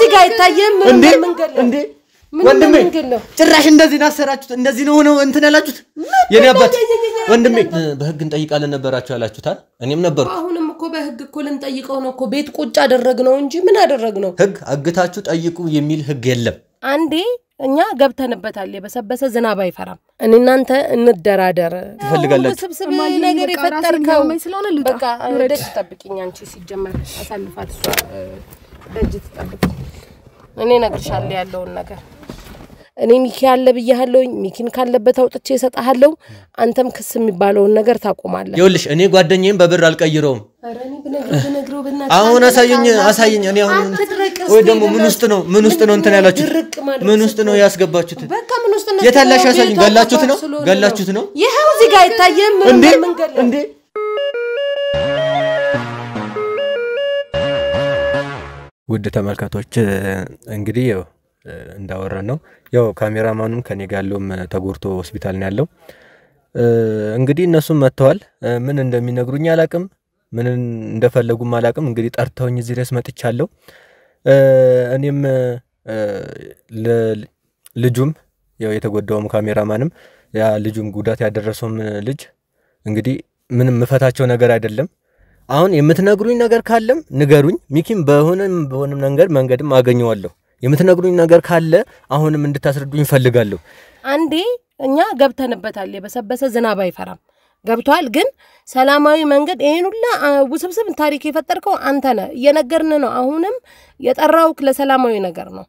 እዚህ ጋር ይታየም መንገድ እንዴ ወንድሜ ጭራሽ እንደዚህ ናሰራችሁት እንደዚህ ነው ሆኖ እንትን ያላችሁት የኔ አባት ወንድሜ በህግ እንጠይቃለን ነበራችሁ ያላችሁታል እኔም ነበርኩ አሁንም እኮ በህግ እኮ ልንጠይቀው ነው እኮ ቤት ቁጭ አደረግነው እንጂ ምን አደረግነው ህግ አግታችሁ ጠይቁ የሚል ህግ የለም አንዴ እኛ ገብተንበታል የበሰበሰ ዝናብ አይፈራም እኔ እናንተ እንደራደር ትፈልጋላችሁ ስብስብ ነገር ይፈጠርከው በቃ ደጅ ተጠብቂኝ አንቺ ሲጀመር አሳልፋት እሷ ደጅ ተጠብቂ እኔ ነግርሻለሁ ያለውን ነገር እኔ ሚኪ ያለ ብያለሁ ሚኪን ካለበት አውጥቼ እሰጣለሁ አንተም ክስ የሚባለውን ነገር ታቆማለህ ይኸውልሽ እኔ ጓደኛዬን በብር አልቀይረውም አረኒ ብነግረው በእናትህ አሁን አሳየኝ እኔ አሁን ወይ ደግሞ ምን ውስጥ ነው እንትን ያላችሁት ምን ውስጥ ነው ያስገባችሁት በቃ ምን ውስጥ ነው የታላሽ አሳየኝ ገላችሁት ነው ይሄው እዚህ ጋር ይታየም መንገድ እንዴ ውድ ተመልካቾች እንግዲህ ያው እንዳወራን ነው ያው ካሜራማኑም ከኔ ጋር ያለው ተጎርቶ ሆስፒታል ነው ያለው እንግዲህ እነሱም መተዋል ምን እንደሚነግሩኝ አላቅም ምን እንደፈለጉም አላቅም እንግዲህ ጠርተውኝ እዚህ ድረስ መጥቻለሁ እኔም ልጁም ያው የተጎዳውም ካሜራማንም ያ ልጁም ጉዳት ያደረሰውም ልጅ እንግዲህ ምንም መፈታቸው ነገር አይደለም አሁን የምትነግሩኝ ነገር ካለም ንገሩኝ ሚኪም በሆነም መንገድም አገኘዋለሁ የምትነግሩኝ ነገር ካለ አሁንም እንድታስረዱኝ ፈልጋለሁ አንዴ እኛ ገብተንበታል የበሰበሰ ዝናብ አይፈራም ገብቷል ግን ሰላማዊ መንገድ ይሄን ሁሉ ውስብስብ ታሪክ የፈጠርከው አንተ ነህ እየነገርን ነው አሁንም የጠራውክ ለሰላማዊ ነገር ነው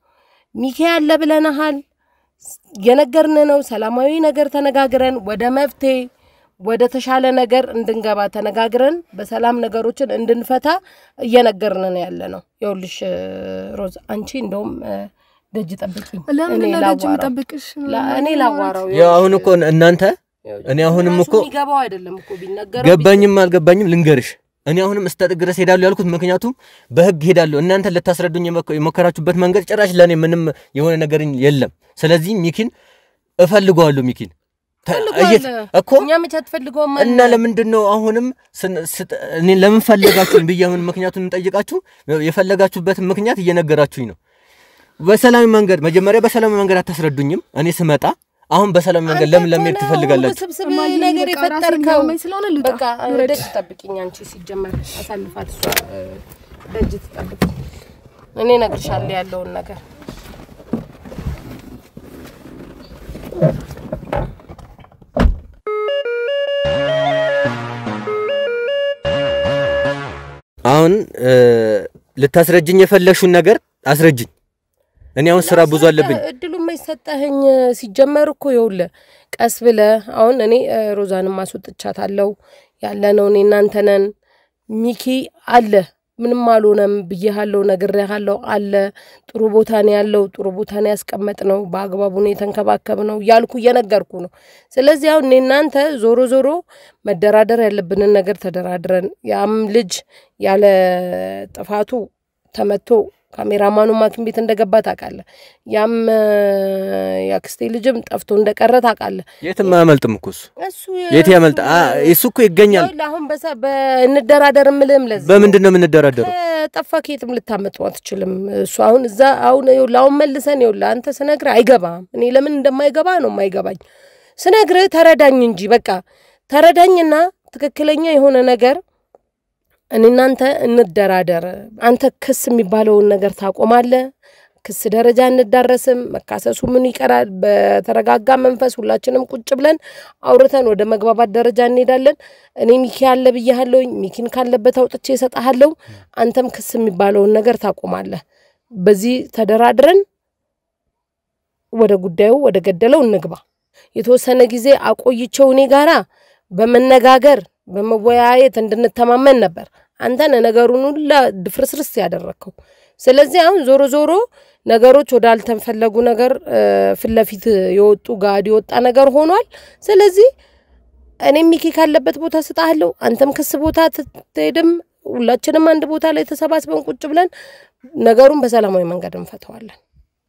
ሚኪ ያለ ብለናል የነገርን ነው ሰላማዊ ነገር ተነጋግረን ወደ መፍትሄ ወደ ተሻለ ነገር እንድንገባ ተነጋግረን በሰላም ነገሮችን እንድንፈታ እየነገርን ነው ያለነው ይኸውልሽ ሮዝ አንቺ እንደውም ደጅ ጠብቂኝ እኔ ደጅ ምጠብቅሽ እኔ ላዋራው ያው አሁን እኮ እናንተ እኔ አሁንም እኮ ይገባው አይደለም እኮ ቢነገረው ገባኝም አልገባኝም ልንገርሽ እኔ አሁንም እስተድግረስ ሄዳለሁ ያልኩት ምክንያቱም በህግ ሄዳለሁ እናንተ ለታስረዱኝ የመከራችሁበት መንገድ ጭራሽ ለኔ ምንም የሆነ ነገር የለም ስለዚህ ሚኪን እፈልገዋለሁ ሚኪን እኮ እኛ መቼ ተፈልገው እና ለምንድነው አሁንም እኔ ለምን ፈለጋችሁኝ በየምን ምክንያቱን እንጠይቃችሁ የፈለጋችሁበት ምክንያት እየነገራችሁኝ ነው በሰላም መንገድ መጀመሪያ በሰላም መንገድ አታስረዱኝም እኔ ስመጣ አሁን በሰላም መንገድ ለምን ትፈልጋላችሁ ስብስብ ነገር ይፈጠርከው በቃ ደጅ ተጠብቂኝ አንቺ ሲጀመር አሳልፋት እሷ ደጅ ተጠብቂ እኔ ነግርሻለሁ ያለውን ነገር አሁን ልታስረጅኝ የፈለግሽውን ነገር አስረጅኝ እኔ አሁን ስራ ብዙ አለብኝ እድሉ ማይሰጣህኝ ሲጀመር እኮ ይውል ቀስ ብለ አሁን እኔ ሮዛንም ማስወጥቻታለሁ ያለነው እኔ እናንተነን ሚኪ አለ ምንም አልሆነም ብዬሃለሁ ነግሬሃለሁ አለ ጥሩ ቦታ ነው ያለው ጥሩ ቦታ ነው ያስቀመጥነው በአግባቡ ነው የተንከባከብነው ያልኩ እየነገርኩ ነው ስለዚህ አሁን እኔ እናንተ ዞሮ መደራደር ያለብንን ነገር ተደራድረን ያም ልጅ ያለ ጥፋቱ ተመቶ ካሜራማኑ ማኪን ቤት እንደገባ ታውቃለህ ያም ያክስቴ ልጅም ጠፍቶ እንደቀረ ታውቃለህ የትም አመልጥም እኮ እሱ የት ያመልጣ እሱ እኮ ይገኛል አሁን በእንደራደር ምልም ለዚህ በምንድነው የምንደራደረው ጠፋ ከየትም ልታመጣው አትችልም እሱ አሁን እዛ አሁን ላው መልሰን ይውላ አንተ ስነግር አይገባም እኔ ለምን እንደማይገባ ነው የማይገባኝ ስነግር ተረዳኝ እንጂ በቃ ተረዳኝና ትክክለኛ የሆነ ነገር እኔ እናንተ እንደራደር አንተ ክስ የሚባለውን ነገር ታቆማለህ ክስ ደረጃ እንደዳረስም መካሰሱ ምን ይቀራል በተረጋጋ መንፈስ ሁላችንም ቁጭ ብለን አውርተን ወደ መግባባት ደረጃ እንሄዳለን እኔ ሚኪ ያለ ብያለሁ ሚኪን ካለበት አውጥቼ እሰጣለሁ አንተም ክስ የሚባለውን ነገር ታቆማለህ በዚህ ተደራድረን ወደ ጉዳዩ ወደ ገደለው እንግባ የተወሰነ ጊዜ አቆይቸው እኔ ጋራ በመነጋገር በመወያየት እንድንተማመን ነበር አንተ ነገሩን ሁሉ ድፍርስርስ ያደረከው ስለዚህ አሁን ዞሮ ነገሮች ወዳልተፈለጉ ነገር ፍለፊት የወጡ ጋዲ ወጣ ነገር ሆኗል ስለዚህ እኔ ሚኪ ካለበት ቦታ ስጣለሁ አንተም ክስ ቦታ ትሄድም ሁላችንም አንድ ቦታ ላይ ተሰባስበን ቁጭ ብለን ነገሩን በሰላማዊ መንገድ እንፈታዋለን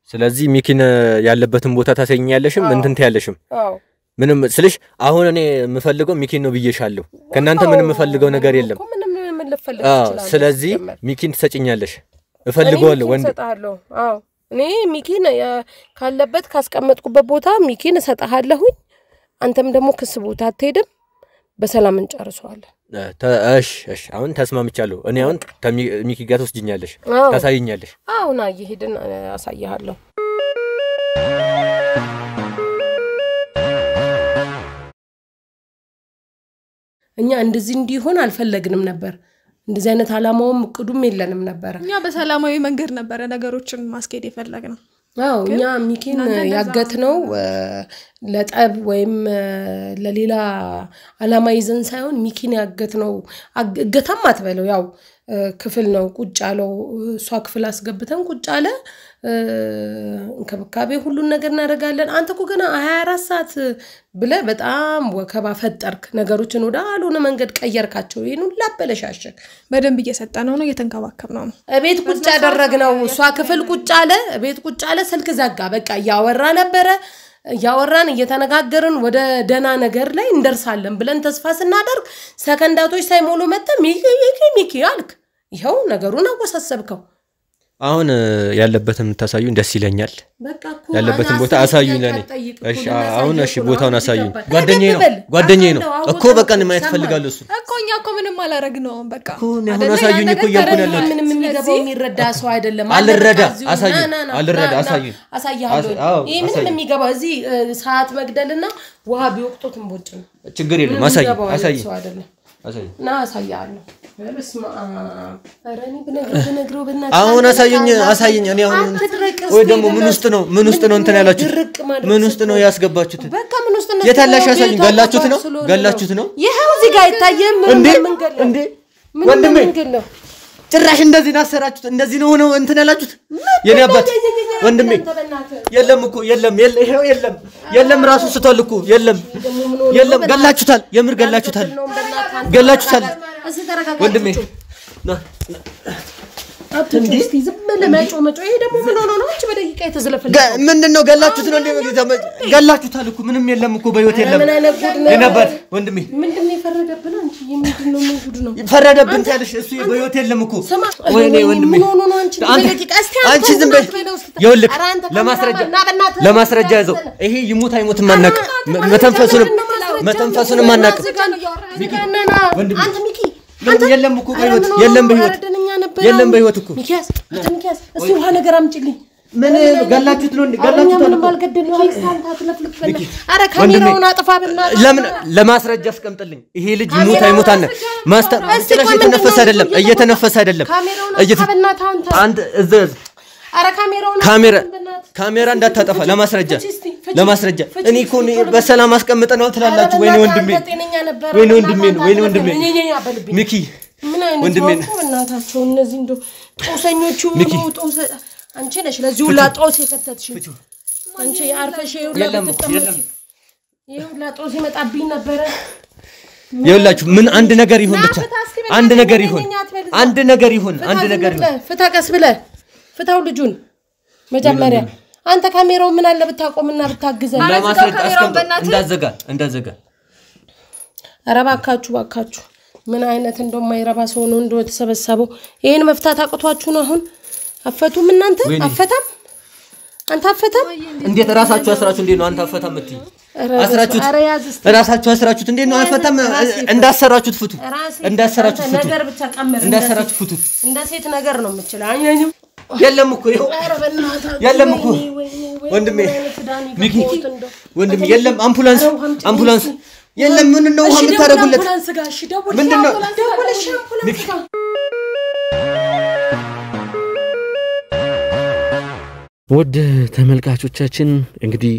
ስለዚህ ሚኪን ያለበትን ቦታ ታሰኛለሽም እንትን ታያለሽም አዎ ምንም ስለሽ አሁን እኔ የምፈልገው ሚኪን ነው ብዬሻለሁ ከናንተ ምንም የምፈልገው ነገር የለም ስለዚህ ሚኪን ትሰጪኛለሽ እፈልገዋለሁ ወንድ እሰጣለሁ አዎ እኔ ሚኪን ካለበት ካስቀመጥኩበት ቦታ ሚኪን እሰጣለሁኝ አንተም ደግሞ ክስ ቦታ አትሄድም በሰላም እንጨርሰዋለን እሺ አሁን ተስማምቻለሁ እኔ አሁን ሚኪ ጋር ትወስጂኛለሽ ታሳይኛለሽ አዎ ና ይሄድን አሳያለሁ እኛ እንደዚህ እንዲሆን አልፈለግንም ነበር እንደዚህ አይነት አላማውም ቅዱም የለንም ነበር እኛ በሰላማዊ መንገድ ነበር ነገሮችን ማስኬድ የፈለግነው አዎ እኛ ሚኪን ያገትነው ለጠብ ወይም ለሌላ አላማ ይዘን ሳይሆን ሚኪን ያገትነው እገታም አትበለው ያው ክፍል ነው ቁጭ አለው እሷ ክፍል አስገብተን ቁጭ አለ እንከብካቤ ሁሉን ነገር እናደርጋለን አንተኮ ገና 24 ሰዓት ብለ በጣም ወከባ ፈጠርክ ነገሮችን ወደ አሉነ መንገድ ቀየርካቸው ይሄን ሁሉ አበለሻሸክ በደንብ እየሰጠነው ነው እየተንከባከብነው ነው እቤት ቁጭ ያደረግነው እሷ ክፍል ቁጭ አለ እቤት ቁጭ አለ ስልክ ዘጋ በቃ ያወራ ነበር ያወራን እየተነጋገርን ወደ ደና ነገር ላይ እንደርሳለን ብለን ተስፋ ስናደርግ ሰከንዳቶች ሳይሞሉ መጣ ሚኪ አልክ ይሄው ነገሩን አወሳሰብከው አሁን ያለበትን ታሳዩኝ ደስ ይለኛል በቃኩ ያለበትን ቦታ አሳዩኝ ለኔ እሺ አሁን እሺ ቦታውን አሳዩኝ ጓደኛዬ ነው እኮ በቃ ማየት ፈልጋለሁ እሱ እኮ እኛ እኮ ምንም አላረግነው በቃ አሁን አሳዩኝ እኮ ያልኩናለሁ ምንም የሚገባው የሚረዳ ሰው አይደለም አልረዳ አሳዩኝ አሳያለሁ ይሄ ምንም የሚገባው እዚህ ሰዓት መግደልና ውሃ ቢወቅጡት እንቦጭ ነው ችግር የለም አሳዩኝ ና አሳያለሁ በስማ አረኒ በነግረው በእናትህ አሁን አሳየኝ እኔ አሁን ወይ ደግሞ ምን ውስጥ ነው እንትን ያላችሁት ምን ውስጥ ነው ያስገባችሁት በቃ ምን ውስጥ ነው የታላሽ አሳየኝ ገላችሁት ነው ይሄው እዚህ ጋር ይታየም እንዴ ወንድሜ ጭራሽ እንደዚህ ናሰራችሁት እንደዚህ ነው ሆነው እንትን ያላችሁት የኔ አባት ወንድሜ የለም እኮ የለም ራሱ ስተል እኮ የለም ገላችሁታል የምር ገላችሁታል ወንድሜ ና አትንዲስቲ ዝምለ መጮ ይሄ ደግሞ ምን ሆኖ ነው አንቺ በደቂቃ የተዘለፈለ ምንድነው ገላችሁት ነው እንዴ ገላችሁታል እኮ ምንም የለም እኮ በህይወት የለም የነበር ወንድሜ ምንድነው ይፈረደብን አንቺ ምንድነው ምን ጉድ ነው ይፈረደብን ታለሽ እሱ በህይወት የለም እኮ ወይኔ ወንድሜ ምን ሆኖ ነው አንቺ በደቂቃ አንቺ ዝም በይ ይኸውልህ ለማስረጃ ያዘው ይሄ ይሙት አይሙት ማናቅ መተንፈሱንም ማናቅ አንተ ሚኪ የለም እኮ በህይወት የለም በህይወት እኮ ሚኪያስ እሱ ውሃ ነገር አምጪልኝ ምን ገላችሁት ነው ገላችሁት ነው አልገደልኝ አክስታንታ ትለፍልፈለ አረ ካሜራውን አጥፋ በእናትህ ለምን ለማስረጃ አስቀምጥልኝ ይሄ ልጅ ይሙት አይሙት ማስተር እየተነፈሰ አይደለም አንተ እዘዝ አረ ካሜራ እንዳታጠፋ ለማስረጃ እኔ እኮ በሰላም አስቀምጠናው ትላላችሁ ወይኔ ወንድሜ ሚኪ ወንድሜ እናታቸው እነዚህ እንዶ ጦሰኞቹ ጦሰ አንቺ ነሽ ለዚህ ሁላ ጦስ የከተትሽ አንቺ ያርፈሽ ይሁላ ጦስ ይመጣብኝ ነበር ይኸውላችሁ ምን አንድ ነገር ይሁን ብቻ አንድ ነገር ይሁን ፍታቀስ ብለ ፍታው ልጁን መጀመሪያ አንተ ካሜራው ምን አለ ብታቆምና ብታግዘን እንዳዘጋ አረባካችሁ ምን አይነት እንደማይረባ ሰው ነው እንደው ተሰበሰበው ይሄን መፍታት አቅቷችሁ ነው አሁን አፈቱም እናንተ አፈታም አንተ አፈታም እንዴት ራሳችሁ አስራችሁ እንዴት ነው አንተ አፈታም እትይ ራሳችሁ እንዴት ነው አፈታም እንዳሰራችሁት ፍቱ ነገር ብቻ ቀመር እንዳሰራችሁ ፍቱ እንደ ሴት ነገር ነው የምትችለው የለም እኮ ወንድሜ ሚኪ ወንድሜ የለም አምቡላንስ የለም ምን ነው ውሃ የምታረጉለት ምንድነው ሚኪ ወደ ተመልካቾቻችን እንግዲህ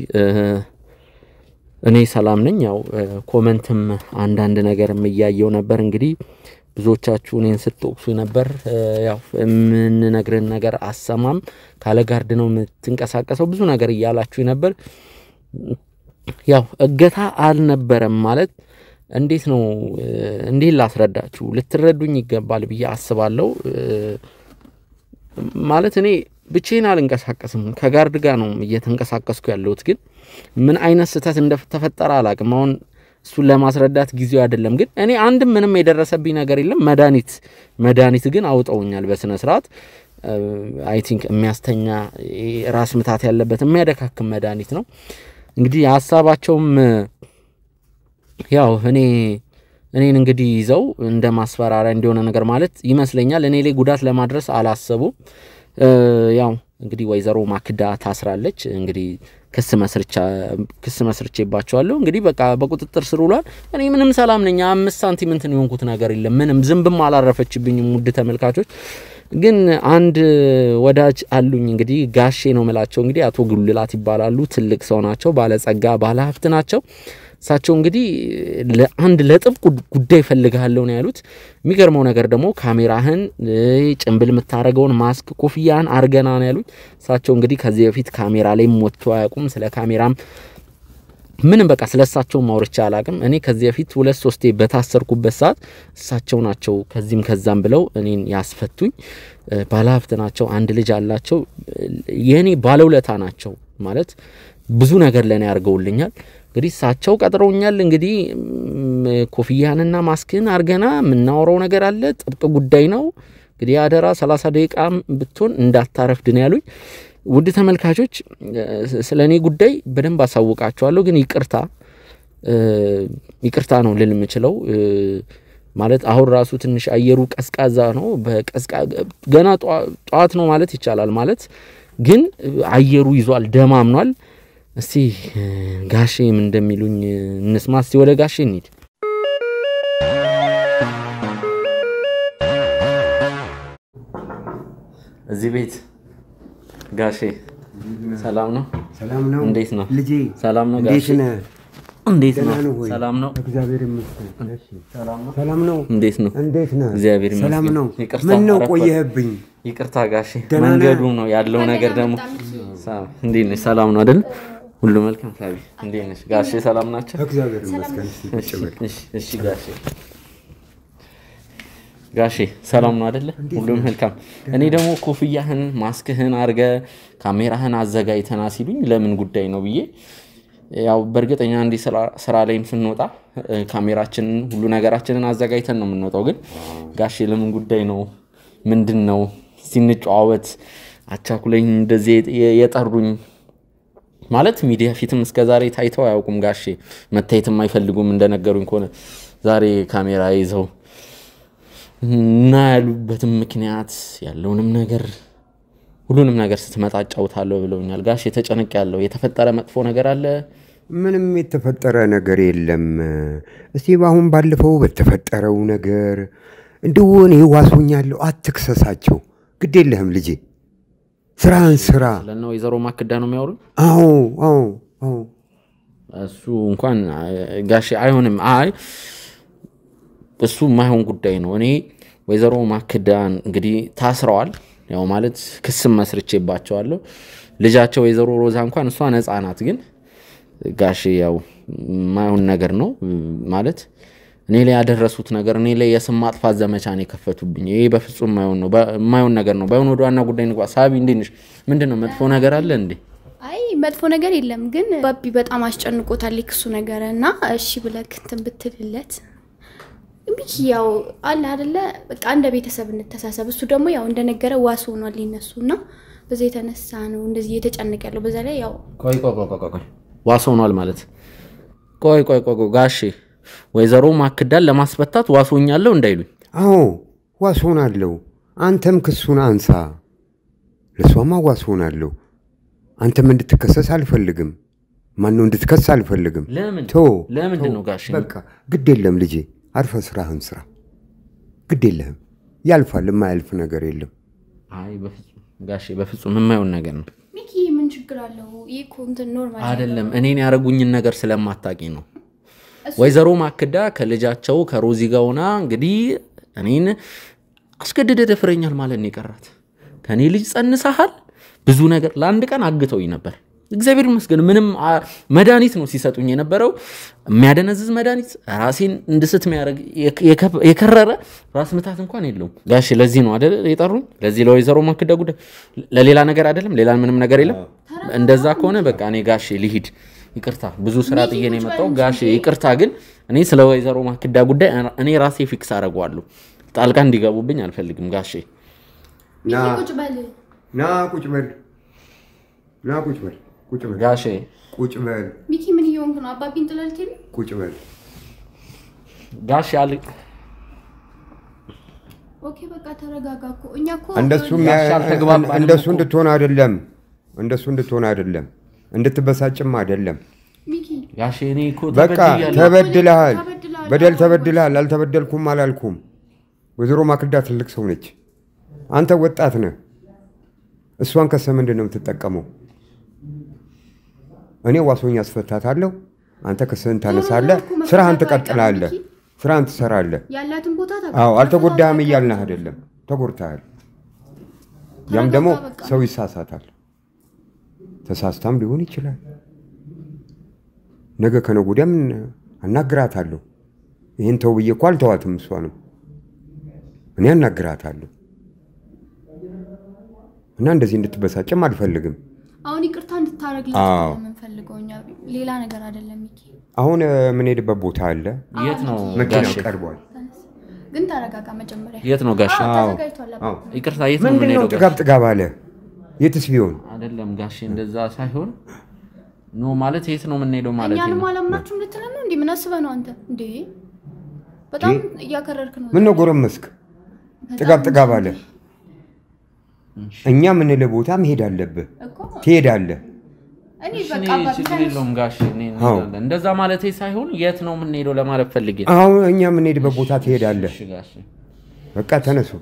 እኔ ሰላም ነኝ ያው ኮሜንትም አንዳንድ ነገርም ያያየው ነበር እንግዲህ ብዙዎቻችሁ እኔን ስትወቅሱ ነበር ያው ምን ነገርን ነገር አሰማም ካለ ጋርድ ነው የምትንቀሳቀሰው ብዙ ነገር ይያላችሁ ነበር ያው እገታ አልነበረም ማለት እንዴት ነው እንዴት ላስረዳችሁ ልትረዱኝ ይገባል ብዬ አስባለሁ ማለት እኔ ብቻዬን አልንቀሳቀስም ከጋርድ ጋር ነው እየተንቀሳቀስኩ ያለሁት ግን ምን አይነት ስህተት እንደተፈጠረ አላቅም አሁን እሱ ለማስረዳት ጊዜው አይደለም ግን እኔ አንድም ምንም የደረሰብኝ ነገር የለም መድኃኒት ግን አውጣውኛል በስነ ስርዓት አይ ቲንክ የሚያስተኛ ራስ ምታት ያለበት የሚያደካክም መድኃኒት ነው እንግዲህ ሐሳባቸውም ያው እኔን እንግዲህ ይዘው እንደማስፈራሪያ እንደሆነ ነገር ማለት ይመስለኛል እኔ ላይ ጉዳት ለማድረስ አላሰቡ ያው እንግዲህ ወይዘሮ ማክዳ ታስራለች እንግዲህ ክስ መስርቼባቸዋለሁ እንግዲህ በቃ በቁጥጥር ስር ውሏል እኔ ምንም ሰላም ነኝ 5 ሳንቲም እንትን የሆንኩት ነገር የለም ምንም ዝምብም አላረፈችብኝም ውድ ተመልካቾች ግን አንድ ወዳጅ አሉኝ እንግዲህ ጋሼ ነው መላቸው እንግዲህ አቶ ጉልላት ይባላሉ ትልቅ ሰው ናቸው ባለጸጋ ባለሀብት ናቸው ሳቸው እንግዲህ ለአንድ ለጥብቅ ጉዳይ ፈልጋለሁ ነው ያሉት የሚገርመው ነገር ደግሞ ካሜራህን ጭምብል መታረገውን ማስክ ኮፍያን አርገና ነው ያሉት ሳቸው እንግዲህ ከዚህ በፊት ካሜራ ላይ ሞቶ አያቁም ስለ ካሜራም ምንም በቃ ስለሳቸው ማውርቻ አላቅም እኔ ከዚህ በፊት 2-3 በታሰርኩበት ሰዓት ሳቸው ናቸው ከዚህም ከዛም ብለው እኔን ያስፈቱኝ ባለሀብት ናቸው አንድ ልጅ አላቸው የኔ ባለውለታ ናቸው ማለት ብዙ ነገር ለኔ ያርገውልኛል እንግዲህ ሳቸው ቀጥረውኛል እንግዲህ ኮፍያንና ማስክን አርገና ምናወራው ነገር አለ ጥብቅ ጉዳይ ነው እንግዲህ አደራ 30 ደቂቃ ብትሆን እንዳታረፍድ ነው ያሉኝ ውድ ተመልካቾች ስለኔ ጉዳይ በደንብ አሳውቃቸዋለሁ ግን ይቅርታ ነው ልል የምችለው ማለት አሁን ራሱ ትንሽ አየሩ ቀስቃዛ ነው ገና ጧት ነው ማለት ይቻላል ማለት ግን አየሩ ይዟል ደማምኗል እስቲ ጋሼ ምን እንደሚሉኝ እንስማ እስቲ ወደ ጋሼ እንሂድ እዚህ ቤት ጋሼ ሰላም ነው እንዴት ነው ልጄ ሰላም ነው ጋሼ እንዴት ነው ሰላም ነው እግዚአብሔር ይመስገን እሺ ሰላም ነው እንዴት ነው እግዚአብሔር ይመስገን ሰላም ነው ምን ነው ቆየህብኝ ይቅርታ ጋሼ መንገዱ ነው ያለው ነገር ደግሞ እንዴት ነው ሰላም ነው አይደል ሁሉ መልካም ታቢ እንዴት ነሽ ጋሼ ሰላም ናቸው እግዚአብሔር ይመስገን እሺ ጋሼ ሰላም ነው አይደል ሁሉ መልካም እኔ ደግሞ ኮፍያህን ማስክህን አርገ ካሜራህን አዘጋጅተና ሲሉኝ ለምን ጉዳይ ነው ብዬ ያው በርግጠኛ እንዲ ስራ ላይም ስንወጣ ካሜራችን ሁሉ ነገራችንን አዘጋጅተን ነው የምንወጣው ግን ጋሼ ለምን ጉዳይ ነው ምንድነው ሲንጫወት አቻኩለኝ እንደዚህ የጠሩኝ ማለት ሚዲያ ፊትም እስከዛሬ ታይተው አያውቁም ጋሼ መታየትም አይፈልጉም እንደነገሩኝ ከሆነ ዛሬ ካሜራ ይዘው እና ያሉበትም ምክንያት ያለውንም ነገር ሁሉንም ነገር ስትመጣ ጫውታለሁ ብለውኛል ጋሼ ተጨነቅ ያለው የተፈጠረ መጥፎ ነገር አለ ምንም የተፈጠረ ነገር የለም እስቲ ባሁን ባለፈው በተፈጠረው ነገር እንደሆነ ዋሶኛለሁ አትክሰሳቸው ግድ የለህም ልጄ ስራን ስራ ለነው ወይዘሮ ማክዳ ነው የሚያወሩ አዎ እሱ እንኳን ጋሼ አይሆንም አይ እሱ ማይሆን ጉዳይ ነው እኔ ወይዘሮ ማክዳን እንግዲህ ታስረዋል ያው ማለት ክስም መስርቼባቸዋለሁ ልጃቸው ወይዘሮ ሮዛ እንኳን እሷ ነፃ ናት ግን ጋሼ ያው ማይሆን ነገር ነው ማለት እኔ ላይ ያደረሱት ነገር እኔ ላይ የስም ማጥፋት ዘመቻ ነው የከፈቱብኝ ይሄ በፍጹም ማይሆን ነገር ነው ባይሆን ወደ ዋና ጉዳይ እንኳን ሳቢ እንዴንሽ ምንድነው መጥፎ ነገር አለ እንዴ አይ መጥፎ ነገር የለም ግን ባቢ በጣም አስጨንቆታል ለክሱ ነገርና እሺ ብለክ እንትን ብትልለት ያው አለ አይደለ በቃ እንደ ቤተሰብ እንተሳሰብ እሱ ደግሞ ያው እንደነገረ ዋስ ሆኗል ሊነሱና በዛ የተነሳ ነው እንደዚህ የተጨነቀ ያለው በዛ ላይ ያው ቆይ ዋስ ሆኗል ማለት ቆይ ጋሼ ወይዘሮ ማክዳን ለማስፈታት ዋሶኛለሁ እንዳይሉኝ አዎ ዋሶናለሁ አንተም ክሱን አንሳ ለሷማ ዋሶናለሁ አንተም እንድትከሰስ አልፈልግም ማንነው እንድትከሰስ አልፈልግም ለምን ነው ጋሼ በቃ ግድ የለም ልጄ አርፈ ስራህን ስራ ግድ የለህም ያልፋል የማያልፍ ነገር የለም አይ በፍጹም ጋሼ በፍጹም የማይሆን ነገር ነው ሚኪ ምን ችግር አለው ይሄ ኮንተንት ኖርማል አይደለም እኔን ያረጉኝን ነገር ስለማታቂ ነው ወይዘሮ ማክዳ ከልጃቸው ከሮዚ ጋውና እንግዲህ እኔን አስገድደ ደፍረኛል ማለት ነው ይቀራት ከኔ ልጅ ጸንሰሃል ብዙ ነገር ለአንድ ቀን አግተውኝ ነበር እግዚአብሔር ይመስገን ምንም መድኃኒት ነው ሲሰጡኝ የነበረው የሚያደነዝዝ መድኃኒት ራሴን እንድስት የሚያደርግ የከረረ ራስ ምታት እንኳን የለውም ጋሼ ለዚህ ነው አይደል የጠሩኝ ለዚህ ለወይዘሮ ማክዳ ጉዳይ ለሌላ ነገር አይደለም ሌላ ምንም ነገር የለም እንደዛ ከሆነ በቃ እኔ ጋሼ ልሂድ ይቅርታ ብዙ ስራ ጥዬ ነው የመጣው ጋሼ ይቅርታ ግን እኔ ስለ ወይዘሮ ማክዳ ጉዳይ እኔ ራሴ ፊክስ አደርጋለሁ ጣልቃ እንዲገቡብኝ አልፈልግም ጋሼ ቁጭ በል ቁጭ በል ቁጭ በል ቁጭ በል ጋሼ ቁጭ በል ሚኪ ምን እየሆንክ ነው? አባቢን ጥለልት ነው? ቁጭ በል ጋሼ አለ ኦኬ በቃ ተረጋጋ እኮ እኛ እኮ እንደሱ እንድትሆን አይደለም እንድትበሳጭም አይደለም ሚኪ ጋሼ እኔ እኮ በቃ ተበድለሃል በደል ተበድለሃል አልተበደልኩም አላልኩም ወይዘሮ ማክዳ ትልቅ ሰው ነች አንተ ወጣት ነህ እሷን ከሰ ምንድነው የምትጠቀመው እኔ ዋሶኝ አስፈታታለሁ አንተ ከሰን ታነሳለህ ስራህን ትቀጥላለህ ስራህን ትሰራለህ ያላትን ቦታ አዎ አልተጎዳህም እያልን አይደለም ተጎድተሃል ያም ደግሞ ሰው ይሳሳታል ተሳስታም ሊሆን ይችላል ነገ ከነገ ወዲያም አናግራታለሁ ይሄን ተው ብዬ እኮ አልተዋትም እሷንም እኔ አናግራታለሁ እና እንደዚህ እንድትበሳጭም አልፈልግም አሁን ይቅርታ እንድታረግልኝ የምንፈልገውኛ ሌላ ነገር አይደለም ሚኪ አሁን ምን ሄድበት ቦታ አለ የት ነው ጋሽ ቀርቧል ግን ተረጋጋ መጀመሪያ የት ነው ጋሽ ይቅርታ የት ነው ምን ሄዶ ጥጋብ አለ የትስ ቢሆን አይደለም ጋሽ እንደዛ ሳይሆን ኖ ማለት የት ነው ምን ሄዶ ማለት ነው እኛንም አላምናችሁም ልትለን ነው እንዴ ምን አስበህ ነው አንተ እንዴ በጣም እያከረርክ ነው ምን ነው ጎረመስክ ጥጋብ አለ እኛ ምን ለቦታ መሄድ አለብህ ትሄዳለህ እኔ በቃ ባትለውም ጋሽ እኔ እንደዛ ማለት ሳይሆን የት ነው ምን ሄዶ ለማለት ፈልጌ አሁን እኛ ምን ሄድበት ቦታ ትሄዳለህ በቃ ተነሱ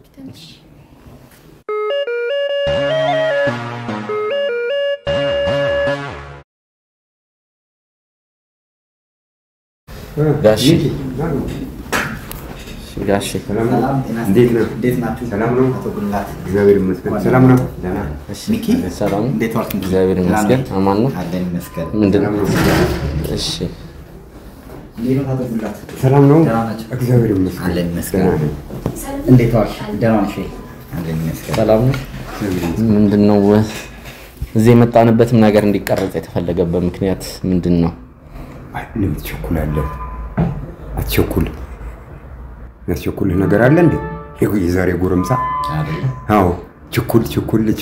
ጋሽ እንዴት ናችሁ ሰላም ነው እግዚአብሔር ይመስገን ሰላም ነው ሚኪ ሰላም እንዴት ዋልክ እግዚአብሔር ይመስገን አማን ነው አለን ይመስገን ምንድነው እሺ ሰላም ነው እግዚአብሔር ይመስገን አለን ይመስገን እንዴት ዋልክ ደህና ነሽ አለን ይመስገን ሰላም ነው ምንድነው እዚህ የመጣንበትም ነገር እንዲቀረጽ የተፈለገበት ምክንያት ምንድነው ምን ትቸኩላለህ አትቸኩል ያስቸኩል ነገር አለ እንዴ የዛሬ ጎረምሳ አዎ ችኩል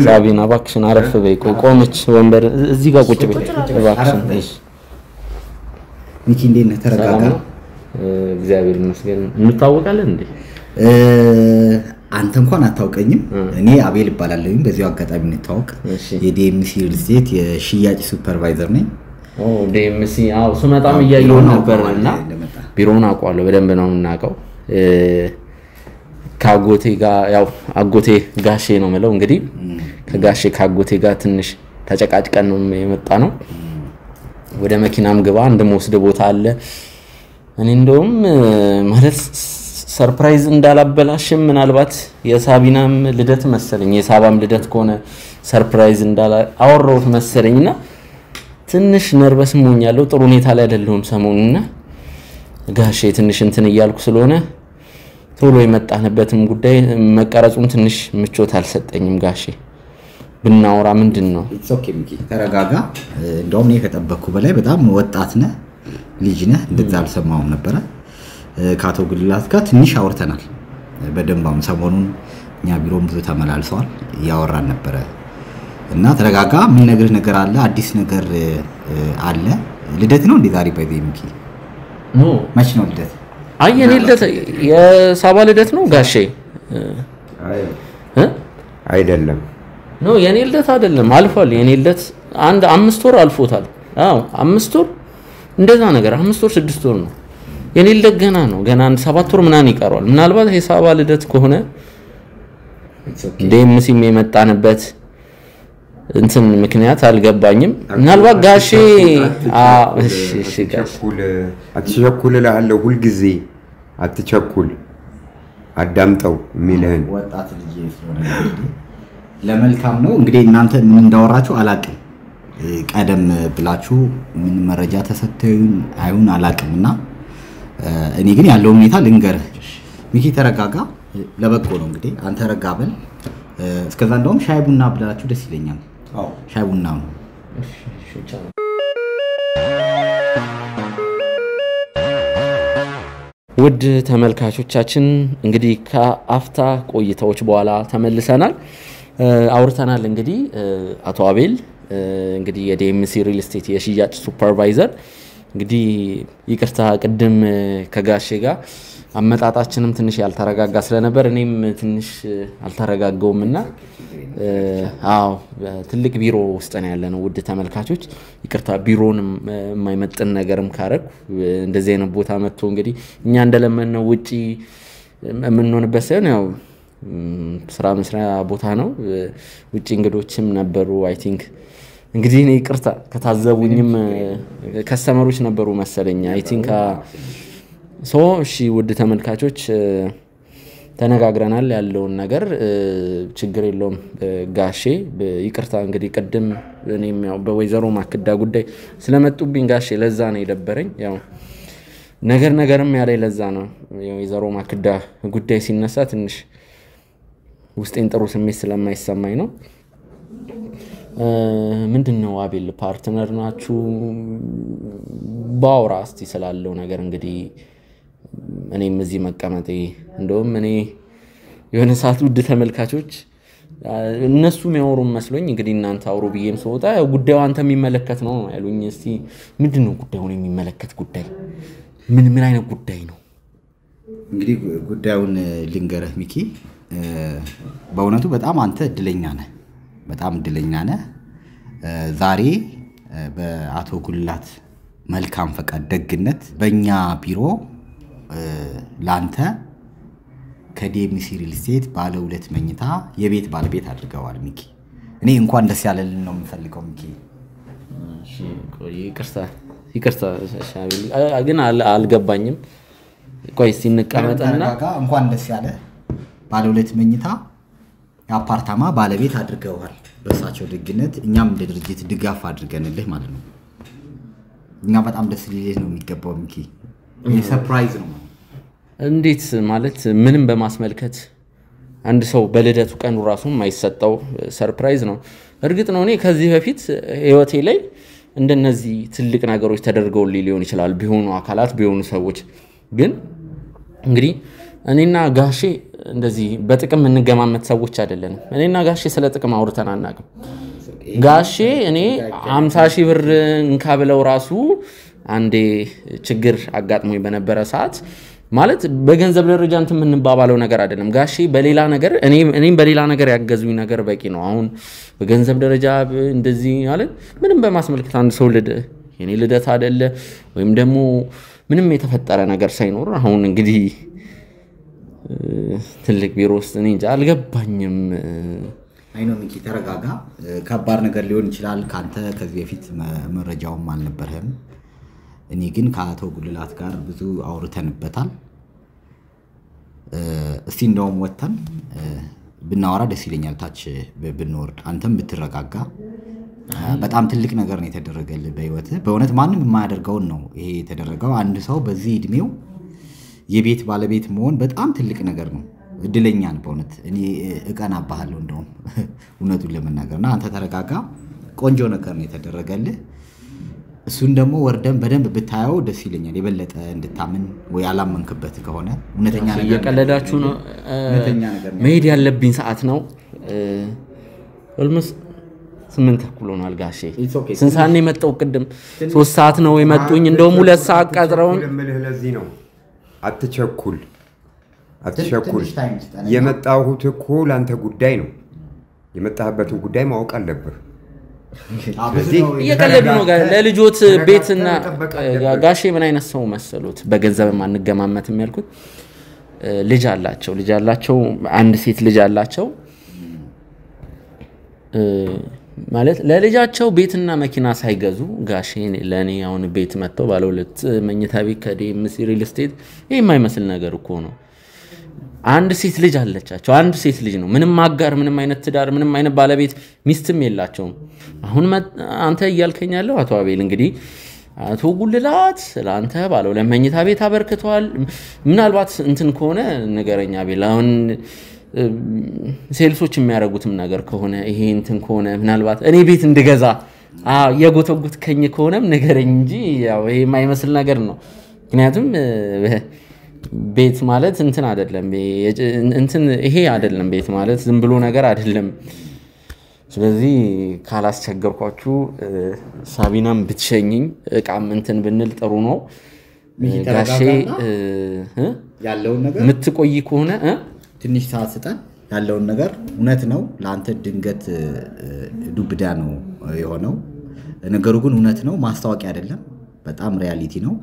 ሳቢና እባክሽን አረፍ በይ ቆመች ወንበር እዚህ ጋር ቁጭ በይ እባክሽን ሚኪ እንዴት ነህ ተረጋጋ እግዚአብሔር ይመስገን እንታወቃለን እንዴ አንተ እንኳን አታውቀኝም እኔ አቤል እባላለሁ በዚሁ አጋጣሚ እንታወቅ የዲኤምሲ ሪል ስቴት የሽያጭ ሱፐርቫይዘር ነኝ ዲኤምሲ አው ስመጣም እያየው ነበርና ቢሮውን አቋለው በደንብ ነው እናቀው ካጎቴ ጋር ያው አጎቴ ጋሼ ነው ማለት እንግዲህ ካጎቴ ጋር ትንሽ ተጨቃጭቀን ነው የመጣ ነው ወደ መኪናም ግባ እንደምወስድ ቦታ አለ እኔ እንደውም ማለት ሰርፕራይዝ እንዳላበላሽም ምናልባት የሳቢናም ልደት መሰለኝ የሳባም ልደት ከሆነ ሰርፕራይዝ እንዳላ አወራውት መሰለኝና ትንሽ ነርቨስ ሞኛለሁ ጥሩ ሁኔታ ላይ አይደለሁም ሰሞኑንና ጋሼ ትንሽ እንትን ይያልኩ ስለሆነ ቶሎ የመጣንበትም ጉዳይ መቀረጹም ትንሽ ምቾት አልሰጠኝም ጋሼ ብናወራ ምንድነው ኢትስ ኦኬ ሚኪ ተረጋጋ እንደውም እኔ ከጠበቅኩ በላይ በጣም ወጣት ነህ ልጅ ነህ እንደዛ አልሰማውም ነበር ካቶ ግላስ ጋር ትንሽ አውርተናል በደንባም ሰሞኑን እኛ ቢሮም ብዙ ተመላልሰዋል ያወራን ነበር እና ተረጋጋ ምን ነገር አለ አዲስ ነገር አለ ልደት ነው እንዴ ዛሬ ባይዘምኪ ኖ ማች ነው ልደት አየኔ ልደት የሳባ ልደት ነው ጋሼ አይደለም ኖ የኔ ልደት አይደለም አልፏል የኔ ልደት አንድ 5 ወር አልፎታል አዎ 5 ወር እንደዛ ነገር 5 ወር 6 ወር ነው የኔ ልደት ገና አንድ 7 ወር ምናን ይቀራል ምናልባት የሳባ ልደት ከሆነ ዴምሲ የመጣንበት እንትን ምክንያት አልገባኝም ምናልባት ጋሼ እሺ አትቸኩል ለአለው ሁሉ ጊዜ አትቸኩል አዳምጠው ሚልህን ወጣት ልጅ ስለሆነ ለመልካም ነው እንግዲህ እናንተ ምን እንዳወራችሁ አላቅም ቀደም ብላችሁ ምን መረጃ ተሰጥተውን አይሁን አላቅምና እኔ ግን ያለው ሁኔታ ልንገር ሚኪ ተረጋጋ ለበቆ ነው እንግዲህ አንተ ረጋበል እስከዛ እንደውም ሻይ ቡና ብላችሁ ደስ ይለኛል አዎ ሻይ ቡና ነው ውድ ተመልካቾቻችን እንግዲህ ከአፍታ ቆይታዎች በኋላ ተመልሰናል አውርተናል እንግዲህ አቶ አቤል እንግዲህ የዲኤምሲ ሪል ስቴት የሽያጭ ሱፐርቫይዘር እንግዲህ ይቅርታ ቅድም ከጋሼ ጋር አመጣጣችንም ትንሽ ያልተረጋጋ ስለነበር እኔም ትንሽ አልተረጋጋውምና አዎ ትልቅ ቢሮ ውስጥ ነው ያለነው ውድ ተመልካቾች ይቅርታ ቢሮን የማይመጥን ነገርም ካረኩ እንደዚህ አይነት ቦታ መጥቶ እንግዲህ እኛ እንደለመነው ውጪ ምንሆንበት ሳይሆን ያው ስራ መስሪያ ቦታ ነው ውጪ እንግዶችም ነበሩ አይ ቲንክ እንግዲህ እኔ ይቅርታ ከታዘቡኝም ከስተመሮች ነበሩ መሰለኝ አይ ቲንክ ሶ እሺ ውድ ተመልካቾች ተነጋግረናል ያለውን ነገር ችግር የለውም ጋሼ ይቅርታ እንግዲህ ቀደም እኔም ያው በወይዘሮ ማክዳ ጉዳይ ስለመጡብኝ ጋሼ ለዛ ነው የደበረኝ ያው ነገርም ያለኝ ለዛ ነው የወይዘሮ ማክዳ ጉዳይ ሲነሳ ትንሽ ውስጤን ጥሩ ስሜት ስለማይሰማኝ ነው ምንድነው አቤል ፓርትነር ናችሁ ባውራ እስቲ ስላለው ነገር እንግዲህ እኔም እዚህ መቀመጤ እንደውም እኔ የሆነ ሰዓት ውድ ተመልካቾች እነሱ የሚያወሩ መስሎኝ እንግዲህ እናንተ አውሩ ብዬም ሰውጣ ጉዳዩ አንተ የሚመለከት ነው ያሉኝ እስቲ ምንድነው ጉዳዩን የሚመለከት ጉዳይ ምን አይነት ጉዳይ ነው እንግዲህ ጉዳዩን ልንገርህ ሚኪ በእውነቱ በጣም አንተ እድለኛ ነህ ዛሬ በአቶ ጉልላት መልካም ፈቃድ ደግነት በእኛ ቢሮ ላንተ ከዲኤምሲ ሪል ስቴት ባለ 2 መኝታ የቤት ባለቤት አድርገዋል ሚኪ እኔ እንኳን ደስ ያለልን ነው የምፈልገው ሚኪ እሺ ይቅርታ ሻቢል ግን አልገባኝም ቆይ ሲንቀመጥና እንኳን ደስ ያለ ባለ 2 መኝታ የአፓርታማ ባለቤት አድርገዋል በሳቸው ደግነት እኛም እንደ ድርጅት ድጋፍ አድርገንልህ ማለት ነው እኛ በጣም ደስ ሊልህ ነው የሚገባው ሚኪ ይሄ ሰርፕራይዝ ነው እንዴት ማለት ምንም በማስመልከት አንድ ሰው በልደቱ ቀን ራሱ ማይሰጣው ሰርፕራይዝ ነው እርግጥ ነው እኔ ከዚህ በፊት ህይወቴ ላይ እንደነዚህ ትልቅ ነገሮች ተደርገው ሊሆን ይችላል ቢሆኑ አካላት ቢሆኑ ሰዎች ግን እንግዲህ እኔና ጋሼ እንደዚህ በጥቅም እንገማመት ሰዎች አይደለንም እኔና ጋሼ ስለ ጥቅም አውርተን አናውቅም ጋሼ እኔ 50,000 ብር እንካብለው ራሱ አንዴ ችግር አጋጥሞኝ በነበረ ሰዓት ማለት በገንዘብ ደረጃ እንት ምንባባለው ነገር አይደለም ጋሼ በሌላ ነገር እኔም በሌላ ነገር ያገዙኝ ነገር በቂ ነው አሁን በገንዘብ ደረጃ እንደዚህ ማለት ምንም በማስመልከት አንድ ሰው የኔ ልደት አይደለ ወይም ደግሞ ምንም የተፈጠረ ነገር ሳይኖር አሁን እንግዲህ ትልቅ ቢሮ ውስጥ እኔ እንጃ አልገባኝም አይኖ ሚኪ ተረጋጋ ከባድ ነገር ሊሆን ይችላል ካንተ ከዚህ በፊት መረጃውም አልነበረም እኔ ግን ከአቶ ጉልላት ጋር ብዙ አውርተንበታል እስቲ እንደውም ወተን ብናወራ ደስ ይለኛል ታች ብንወርድ አንተም ብትረጋጋ በጣም ትልቅ ነገር ነው የተደረገልህ በህይወት በእውነት ማንንም የማያደርገውን ነው ይሄ የተደረገው አንድ ሰው በዚህ እድሜው የቤት ባለቤት መሆን በጣም ትልቅ ነገር ነው እድለኛ ነው በእውነት እኔ እቀናባለሁ እንደውም እውነቱን ለመናገርና አንተ ተረጋጋ ቆንጆ ነገር ነው የተደረገልህ እሱን ደግሞ ወርደን በደንብ ብታየው ደስ ይለኛል የበለጠ እንድታምን ወይ አላመንክበት ከሆነ እውነተኛ ነገር እየቀለዳችሁ ነው መሄድ ያለብኝ ሰዓት ነው ኦልሞስት 8 ተኩል ሆኗል ጋሼ ስንት ሰዓት ነው የመጣው ቅድም 3 ሰዓት ነው የመጡኝ እንደውም 2 ሰዓት ቀጥረውን ለዚህ ነው አትቸኩል የመጣሁት እኮ ላንተ ጉዳይ ነው የመጣህበትን ጉዳይ ማወቅ አለብህ እየቀለዱ ነው ለልጆት ቤትና ጋሼ ምን አይነት ሰው መሰሉት በገንዘብ ማንገማመትም ያልኩት ልጅ አላቸው አንድ ሴት ልጅ አላቸው ማለት ለልጃቸው ቤትና መኪና ሳይገዙ ጋሼ ለኔ አሁን ቤት መጥተው ባለ 2 መኝታ ቤት ከዲኤምሲ ሪል ስቴት ይሄ የማይመስል ነገር እኮ ነው አንድ ሴት ልጅ አለቻቸው አንድ ሴት ልጅ ነው ምንም አጋር ምንም አይነት ትዳር ምንም አይነት ባለቤት ሚስትም የላቸውም አሁን አንተ እያልከኛለሁ አቶ አቤል እንግዲህ አቶ ጉልላት ስላንተ ባለ 2 መኝታ ቤት አበርክቷል ምናልባት እንትን ከሆነ ነገረኛ አቤል አሁን ሴልሶች የሚያረጉትም ነገር ከሆነ ይሄ እንትን ከሆነ ምናልባት እኔ ቤት እንድገዛ የጎተጉት ከኝ ከሆነም ነገረኝ እንጂ ያው ይሄ የማይመስል ነገር ነው ምክንያቱም ቤት ማለት እንትን አይደለም እንትን ይሄ አይደለም ቤት ማለት ዝም ብሎ ነገር አይደለም ስለዚህ ካላስቸገርኳችሁ ሳቢናም ብትሸኝኝ እቃም እንትን ብንል ጥሩ ነው ጋሼ ያለው ነገር ምትቆይ ከሆነ ትንሽ ሰዓት ስጠን ያለው ነገር እውነት ነው ላንተ ድንገት ዱብዳ ነው የሆነው ነገሩ ግን እውነት ነው ማስተዋቂያ አይደለም በጣም ሪያሊቲ ነው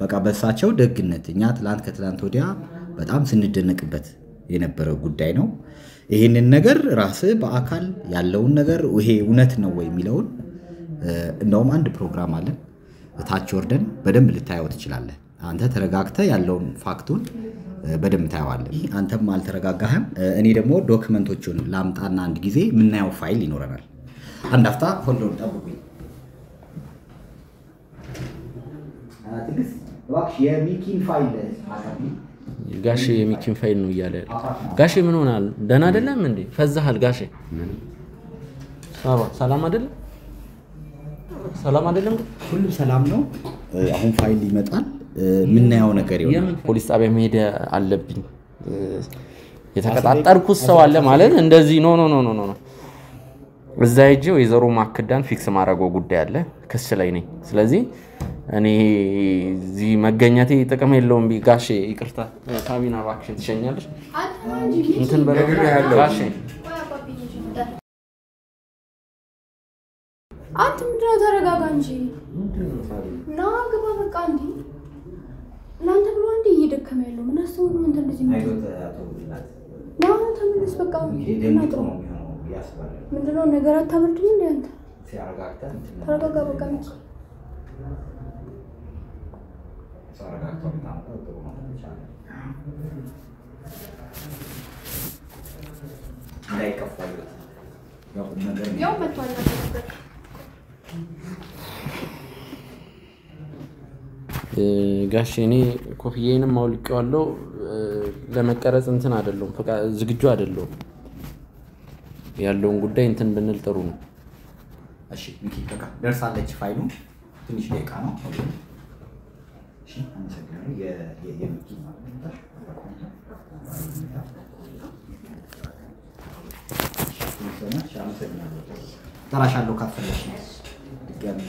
በቃ በሳቸው ደግነት እኛ ከትላንት ወዲያ በጣም ስንደነቅበት የነበረው ጉዳይ ነው ይሄንን ነገር ራስ በአካል ያለውን ነገር ይሄ እውነት ነው ወይ የሚለውን እንደውም አንድ ፕሮግራም አለ ታች ወርደን በደንብ ልታየው ትችላለህ አንተ ተረጋግተህ ያለውን ፋክቱን በደንብ ታየዋለህ አንተም አልተረጋጋህም እኔ ደግሞ ዶክመንቶቹን ላምጣና አንድ ጊዜ ምናየው ፋይል ይኖረናል አንድ አፍታ ሆልዶን ጠብቁኝ ትግስ ዋክሽ የሚኪን ፋይል አቀርቢ ጋሼ የሚኪን ፋይል ነው ይያለ ጋሼ ምን ሆናል ደና አይደለም እንዴ ፈዛሃል ጋሼ ሰላም አይደለም ሰላም አይደለም ሁሉም ሰላም ነው አሁን ፋይል ይመጣል ምናየው ነገር ይሆናል ፖሊስ ጣቢያ መሄድ አለብኝ የተከታተልኩት ሰው አለ ማለት እንደዚህ ኖ እዛ ሄጄ ወይዘሮ ማክዳን ፊክስ ማድረግ ጉዳይ አለ ክስ ላይ ነኝ ስለዚህ እኔ እዚህ መገኘቴ ጥቅም የለውም ጋሼ ይቅርታ ሳቢና ባክሽ ትሸኛለሽ እንትን በለው ጋሼ አንተ ምንድነው ተረጋጋ እንጂ ና ግባ በቃ እንዴ ላንተ ብሎ እንዴ እየደከመ ያለው ምን አስበው ነው እንት እንደዚህ ና ተመለስ በቃ ምንድነው ነገር አታበርድም እንዴ አንተ ተረጋጋ በቃ እንጂ ያው መጥቷል ነበር ጋሼ እኔ ኮፍዬንም አውልቄዋለሁ ለመቀረጽ እንትን አይደለም ዝግጁ አይደለም ያለውን ጉዳይ እንትን ብንል ጥሩ ነው እሺ ሚኪ በቃ ደርሳለች ፋይሉ ትንሽ ደቂቃ ነው እሺ አንሰግናለሁ የሚኪ ማለት ተራሻለሁ ካፈለሽ ድጋሚ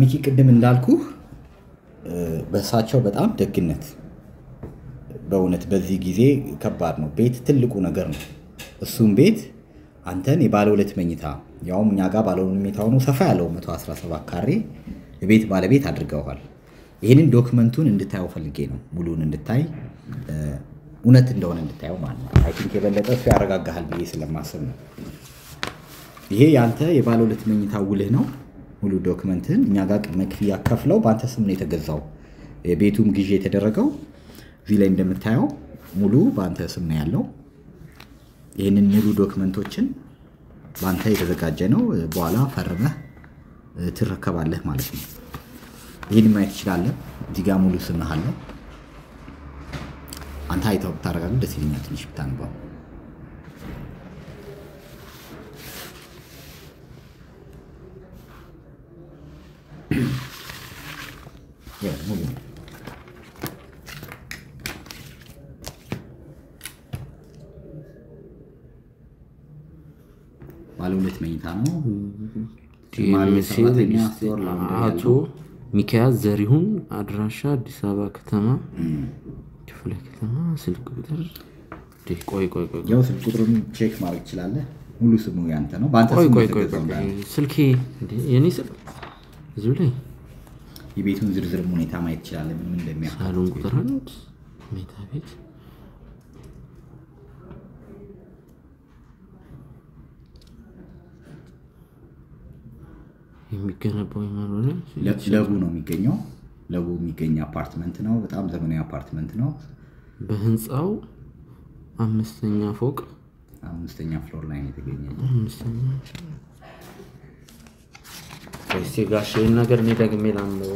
ሚኪ ቅድም እንዳልኩ በሳቸው በጣም ደግነት በእውነት በዚህ ጊዜ ከባድ ነው ቤት ትልቁ ነገር ነው እሱም ቤት አንተን የባለ ሁለት መኝታ ያውም እኛ ጋር ባለ ሁለት መኝታ ሆኖ ሰፋ ያለው 117 ካሬ ቤት ባለቤት አድርገዋል ይሄንን ዶክመንቱን እንድታየው ፈልጌ ነው ሙሉን እንድታይ እውነት እንደሆነ እንድታየው ማለት ነው አይ ቲንክ የበለጠ እሱ ያረጋጋሃል ብዬ ስለማስብ ነው ይሄ ያንተ የባለ ሁለት መኝታ ውልህ ነው ሙሉ ዶክመንትን እኛ ጋር መክፍያ ከፍለው ባንተ ስም ነው የተገዛው የቤቱም ግዢ የተደረገው እዚህ ላይ እንደምታየው ሙሉ ባንተ ስም ነው ያለው ይሄንን ሙሉ ዶክመንቶችን ባንተ የተዘጋጀ ነው በኋላ ፈርመህ ትረከባለህ ማለት ነው ይሄን ማየት ይችላል እዚህ ጋር ሙሉ ስም አለ አንተ አይተው ታረጋግጥ ደስ ይለኛል ትንሽ ብታንባው ያ ሙሉ ባለ ሁለት መኝታ ነው አቶ ሚካኤል ዘሪሁን አድራሻ አዲስ አበባ ከተማ ክፍለ ከተማ ስልክ ቁጥር ቆይ ያው ስልክ ቁጥሩን ቼክ ማድረግ ይችላል ሙሉ ስሙ ያንተ ነው ባንተ ስም ስልኬ የኔ ስልክ እዚሁ ላይ የቤቱን ዝርዝር ሁኔታ ማየት ይችላል ምን እንደሚያደርግ ሳሎን ቁጥር 1 ሜታ ቤት የሚገነባው ማለት ለቡ ነው የሚገኘው ለቡ የሚገኝ አፓርትመንት ነው በጣም ዘመናዊ አፓርትመንት ነው በህንጻው 5ኛ ፎቅ 5ኛ ፍሎር ላይ ነው የተገኘው 5ኛ ጋሼ ነገር ነው ደግሜ ላምበው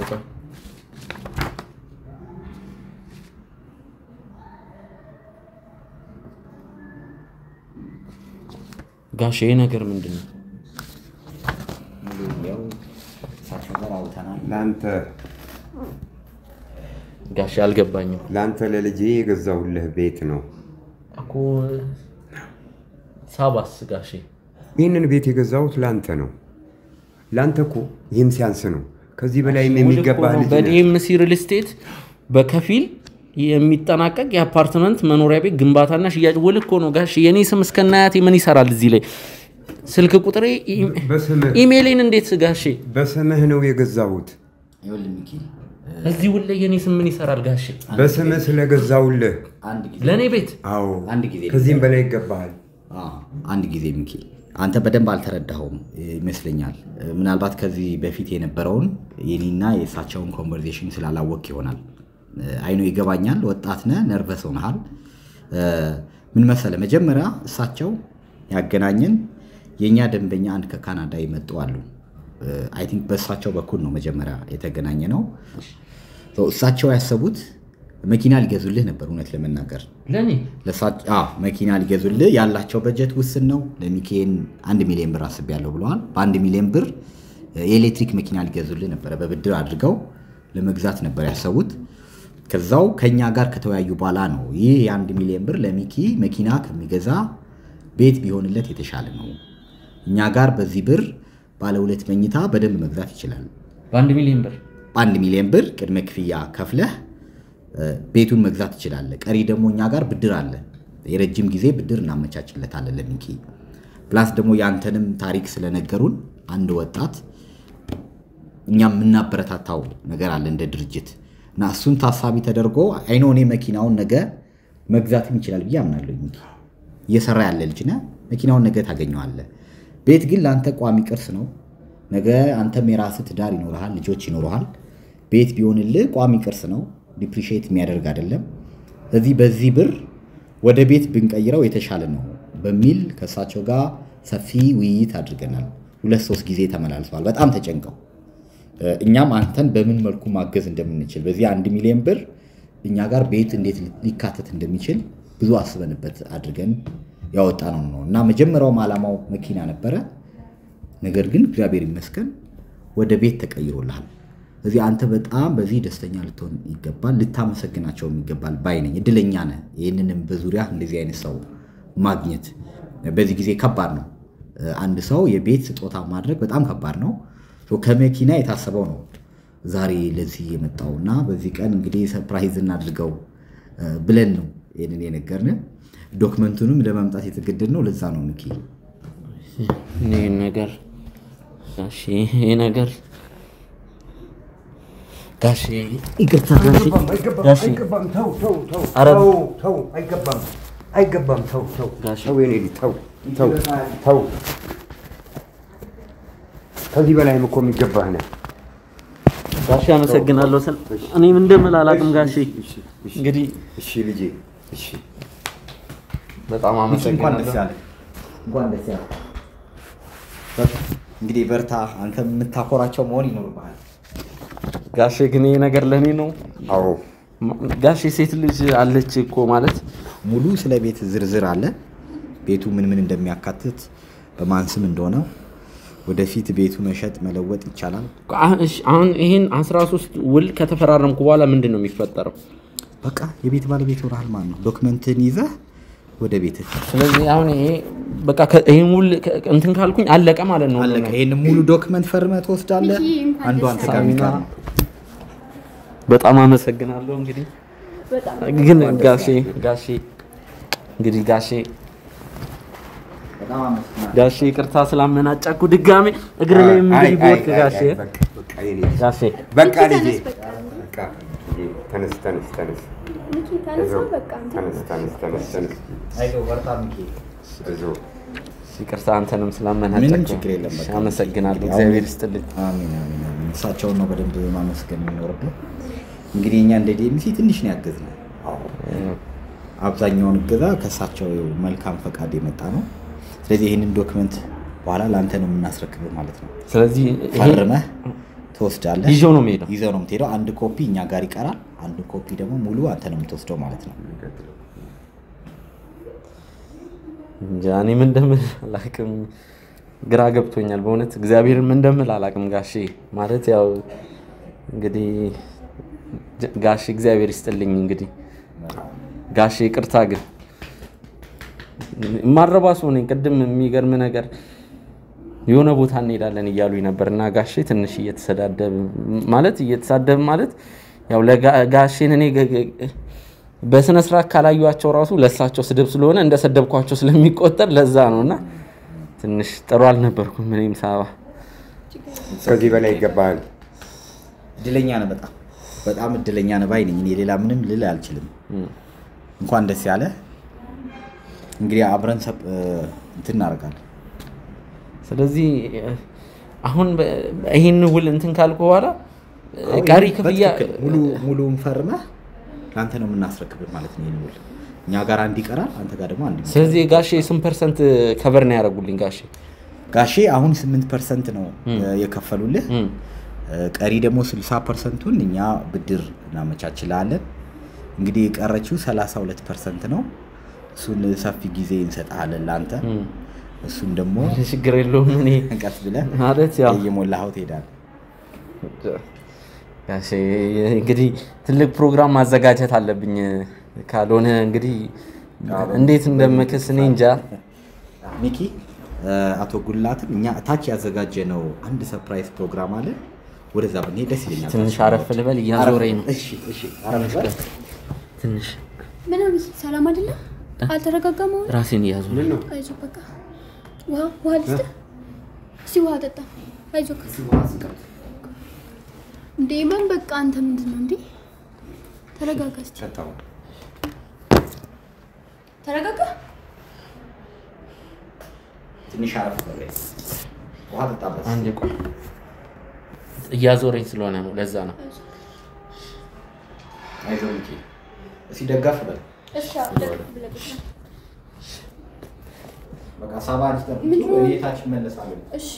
ጋሼ ነገር ምንድነው ላንተ ጋሽ አልገባኝም ለአንተ ለልጄ የገዛሁልህ ቤት ነው እኮ ሳባስ ጋሽ ይህንን ቤት የገዛሁት ለአንተ ነው ለአንተ እኮ ይህም ሲያንስ ነው ከዚህ በላይ የሚገባህ ልጅ በዲኤምሲ ሪል ስቴት በከፊል የሚጠናቀቅ የአፓርትመንት መኖሪያ ቤት ግንባታና ሽያጭ ውል እኮ ነው ጋሽ የኔ ስም እስከናያት ምን ይሰራል እዚህ ላይ ስልክ ቁጥሬ ኢሜይሌን እንዴት ጋሽ በስምህ ነው የገዛሁት ይኸውልህ ሚኪ እዚህ ውል ላይ የኔ ስም ምን ይሰራል ጋሽ በስምህ ስለገዛሁልህ አንድ ጊዜ ለኔ ቤት አዎ አንድ ጊዜ ከዚህም በላይ ይገባሃል አንድ ጊዜ ሚኪ አንተ በደንብ አልተረዳኸውም ይመስለኛል ምናልባት ከዚህ በፊት የነበረውን የኔና የሳቸውን ኮንቨርሴሽን ስላላወቅ ይሆናል አይኑ ይገባኛል ወጣት ነህ ነርቨስ ሆነሃል ምን መሰለ መጀመሪያ እሳቸው ያገናኘን የኛ ደንበኛ አንድ ከካናዳ ይመጡ አሉ አይ ቲንክ በእሳቸው በኩል ነው መጀመሪያ የተገናኘ ነው እሳቸው ያሰቡት መኪና ሊገዙልህ ነበር እውነት ለመናገር ለኔ መኪና ሊገዙልህ ያላቸው በጀት ውስን ነው ለሚኪን 1 ሚሊዮን ብር አስቤያለሁ ብለዋል በ1 ሚሊዮን ብር የኤሌክትሪክ መኪና ሊገዙልህ ነበር በብድር አድርገው ለመግዛት ነበር ያሰቡት ከዛው ከኛ ጋር ከተወያዩ በኋላ ነው ይህ የ1 ሚሊዮን ብር ለሚኪ መኪና ከሚገዛ ቤት ቢሆንለት የተሻለ ነው እኛ ጋር በዚህ ብር ባለ 2 መኝታ በደንብ መግዛት ይችላል በ1 ሚሊዮን ብር 1 ሚሊዮን ብር ቅድመ ክፍያ ከፍለህ ቤቱን መግዛት ይችላል ቀሪ ደግሞ እኛ ጋር ብድር አለ የረጅም ጊዜ ብድር እናመቻችለታለን ለሚኪ ፕላስ ደግሞ ያንተንም ታሪክ ስለነገሩን አንድ ወጣት እኛም እናበረታታው ነገር አለ እንደ ድርጅት እና እሱን ታሳቢ ተደርጎ አይኖኔ መኪናውን ነገ መግዛትም ይችላል ብዬ አምናለሁ ሚኪ እየሰራ ያለ ልጅ ነህ መኪናውን ነገ ታገኘዋለህ ቤት ግን ላንተ ቋሚ ቅርስ ነው ነገ አንተም የራስህ ትዳር ይኖርሃል ልጆች ይኖርሃል ቤት ቢሆንልህ ቋሚ ቅርስ ነው ዲፕሪሺየት የሚያደርግ አይደለም ስለዚህ በዚህ ብር ወደ ቤት ብንቀይረው የተሻለ ነው በሚል ከሳቸው ጋር ሰፊ ውይይት አድርገናል 2-3 ጊዜ ተመላልሰዋል በጣም ተጨንቀው እኛም አንተን በምን መልኩ ማገዝ እንደምንችል በዚህ 1 ሚሊዮን ብር እኛ ጋር ቤት እንዴት ሊካተት እንደሚችል ብዙ አስበንበት አድርገን ያወጣነው ነው እና መጀመሪያው ዓላማው መኪና ነበረ ነገር ግን እግዚአብሔር ይመስገን ወደ ቤት ተቀይሮልሃል እዚህ አንተ በጣም በዚህ ደስተኛ ልትሆን ይገባል ልታመሰግናቸው ይገባል ባይነኝ እድለኛ ነህ ይሄንንም በዙሪያ እንደዚህ አይነት ሰው ማግኘት በዚህ ጊዜ ከባድ ነው አንድ ሰው የቤት ስጦታ ማድረግ በጣም ከባድ ነው ከመኪና የታሰበው ነው ዛሬ ለዚህ የመጣውና በዚህ ቀን እንግዲህ ሰርፕራይዝ እናድርገው ብለን ነው ይሄንን የነገርነው ዶክመንቱንም ለማምጣት የተገደድነው ለዛ ነው ሚኪ ነገር ጋሽ ይሄ ነገር ጋሽ ይቅርታ ጋሽ አይገባም ተው አይገባም ተው የኔ ተው ከዚህ በላይም እኮ የሚገባህ ነው ጋሽ አመሰግናለሁ እኔም እንደምል አላቅም ጋሽ እንግዲህ እሺ ልጄ እሺ በጣም አመሰግናለሁ እንኳን ደስ ያለህ እንግዲህ በርታ አንተ የምታኮራቸው መሆን ይኖርብሃል ጋሽ ግን ይሄ ነገር ለኔ ነው አዎ ጋሽ ሴት ልጅ አለች እኮ ማለት ሙሉ ስለ ቤት ዝርዝር አለ ቤቱ ምን እንደሚያካትት በማን ስም እንደሆነ ወደፊት ቤቱ መሸጥ መለወጥ ይቻላል አሁን ይሄን 13 ውል ከተፈራረምኩ በኋላ ምንድነው የሚፈጠረው በቃ የቤት ባለቤት ሆነሃል ማለት ነው ዶክመንትን ይዘህ ወደ ቤት ስለዚህ አሁን ይሄ በቃ ይሄን ውል እንትን ካልኩኝ አለቀ ማለት ነው አለቀ ይሄን ሙሉ ዶክመንት ፈርመህ ትወስዳለህ አንዱ አንተ ጋር የሚቀር በጣም አመሰግናለሁ እንግዲህ ግን ጋሼ እንግዲህ ጋሼ ይቅርታ ስላመናጫኩ ድጋሜ እግር ላይ እንግዲህ ቦክ በቃ ልጄ በቃ ተነስ አይዞህ በርታ ሚኪ ይቅርታ አንተንም ስላመናጫኩ አመሰግናለሁ እግዚአብሔር ይስጥልኝ አሜን እሳቸውን ነው በደንብ ማመስገን የሚኖርብህ እንግዲህ እኛ እንደ ዲኤምሲ ትንሽ ነው ያገዝነው አብዛኛውን እገዛ ከሳቸው መልካም ፈቃድ የመጣ ነው ስለዚህ ይሄንን ዶክመንት በኋላ ላንተ ነው የምናስረክበው ማለት ነው ስለዚህ ፈርመህ ትወስዳለህ ይዘው ነው የምትሄደው አንድ ኮፒ እኛ ጋር ይቀራል አንድ ኮፒ ደግሞ ሙሉ አንተ ነው የምትወስደው ማለት ነው ጃኒ ምን እንደምል አላቅም ግራ ገብቶኛል በእውነት እግዚአብሔርን ምን እንደምል አላቅም ጋሼ ማለት ያው እንግዲህ ጋሽ እግዚአብሔር ይስጥልኝ እንግዲህ ጋሽ ይቅርታ ግን ማረባሱ ነኝ ቅድም የሚገርም ነገር የሆነ ቦታ እንሄዳለን እያሉኝ ነበርና ጋሽ ትንሽ እየተሳደብ ማለት ያው ለጋሽን እኔ በስነ ስርዓት ካላዩአቸው ራሱ ለሳቸው ስድብ ስለሆነ እንደሰደብኳቸው ስለሚቆጠር ለዛ ነውና ትንሽ ጥሩ አልነበርኩም እኔም ሳባ ከዚህ በላይ ይገባል እድለኛ ነህ በጣም እድለኛ ነህ ባይ ነኝ እኔ ሌላ ምንም ልል አልችልም እንኳን ደስ ያለ እንግዲህ አብረን እንትን እናደርጋለን ስለዚህ አሁን ይሄን ውል እንትን ካልኩ በኋላ ጋሪ ክፍያ ሙሉውን ፈርመህ አንተ ነው የምናስረክብህ ማለት ነው ይሄን ውል እኛ ጋር አንድ ይቀራል አንተ ጋር ደግሞ አንድ ስለዚህ ጋሼ 8% ከቨር ነው ያደርጉልኝ ጋሼ አሁን 8% ነው የከፈሉልህ ቀሪ ደግሞ 60%ን እኛ ብድር እናመቻችላለን እንግዲህ የቀረችው 32% ነው እሱን ሰፊ ጊዜ እንሰጣለን ላንተ እሱን ደግሞ ችግር የለውም እኔ እንቀስ ብለህ ማለት ያው እየሞላኸው ትሄዳለህ ጋሼ እንግዲህ ትልቅ ፕሮግራም ማዘጋጀት አለብኝ ካልሆነ እንግዲህ እንዴት እንደምከስ እኔ እንጃ ሚኪ አቶ ጉልላትም እኛ ታች ያዘጋጀነው አንድ ሰርፕራይዝ ፕሮግራም አለ ወደዛ ብንሄድ ደስ ይለኛል ትንሽ አረፍ ልበል እያዞረኝ ነው እሺ አረፍ በል ትንሽ ምንም ሰላም አይደለም አልተረጋጋም ራሴን እያዞረኝ ነው አይዞህ በቃ ውሃ ልስጥህ እስኪ ውሃ ጠጣ አይዞህ እንዴ ምን በቃ አንተ ምንድን ነው እንዴ ተረጋጋ እስኪ ተረጋጋ ትንሽ አረፍ በል ውሃ ጠጣበት አንዴ ቆይ እያዞረኝ ስለሆነ ነው ለዛ ነው አይዞህ ሚኪ እስኪ ደጋፍ በል እሺ ብለህ በቃ ሳባን ተጠብቁ እየታች መለሳለሁ እሺ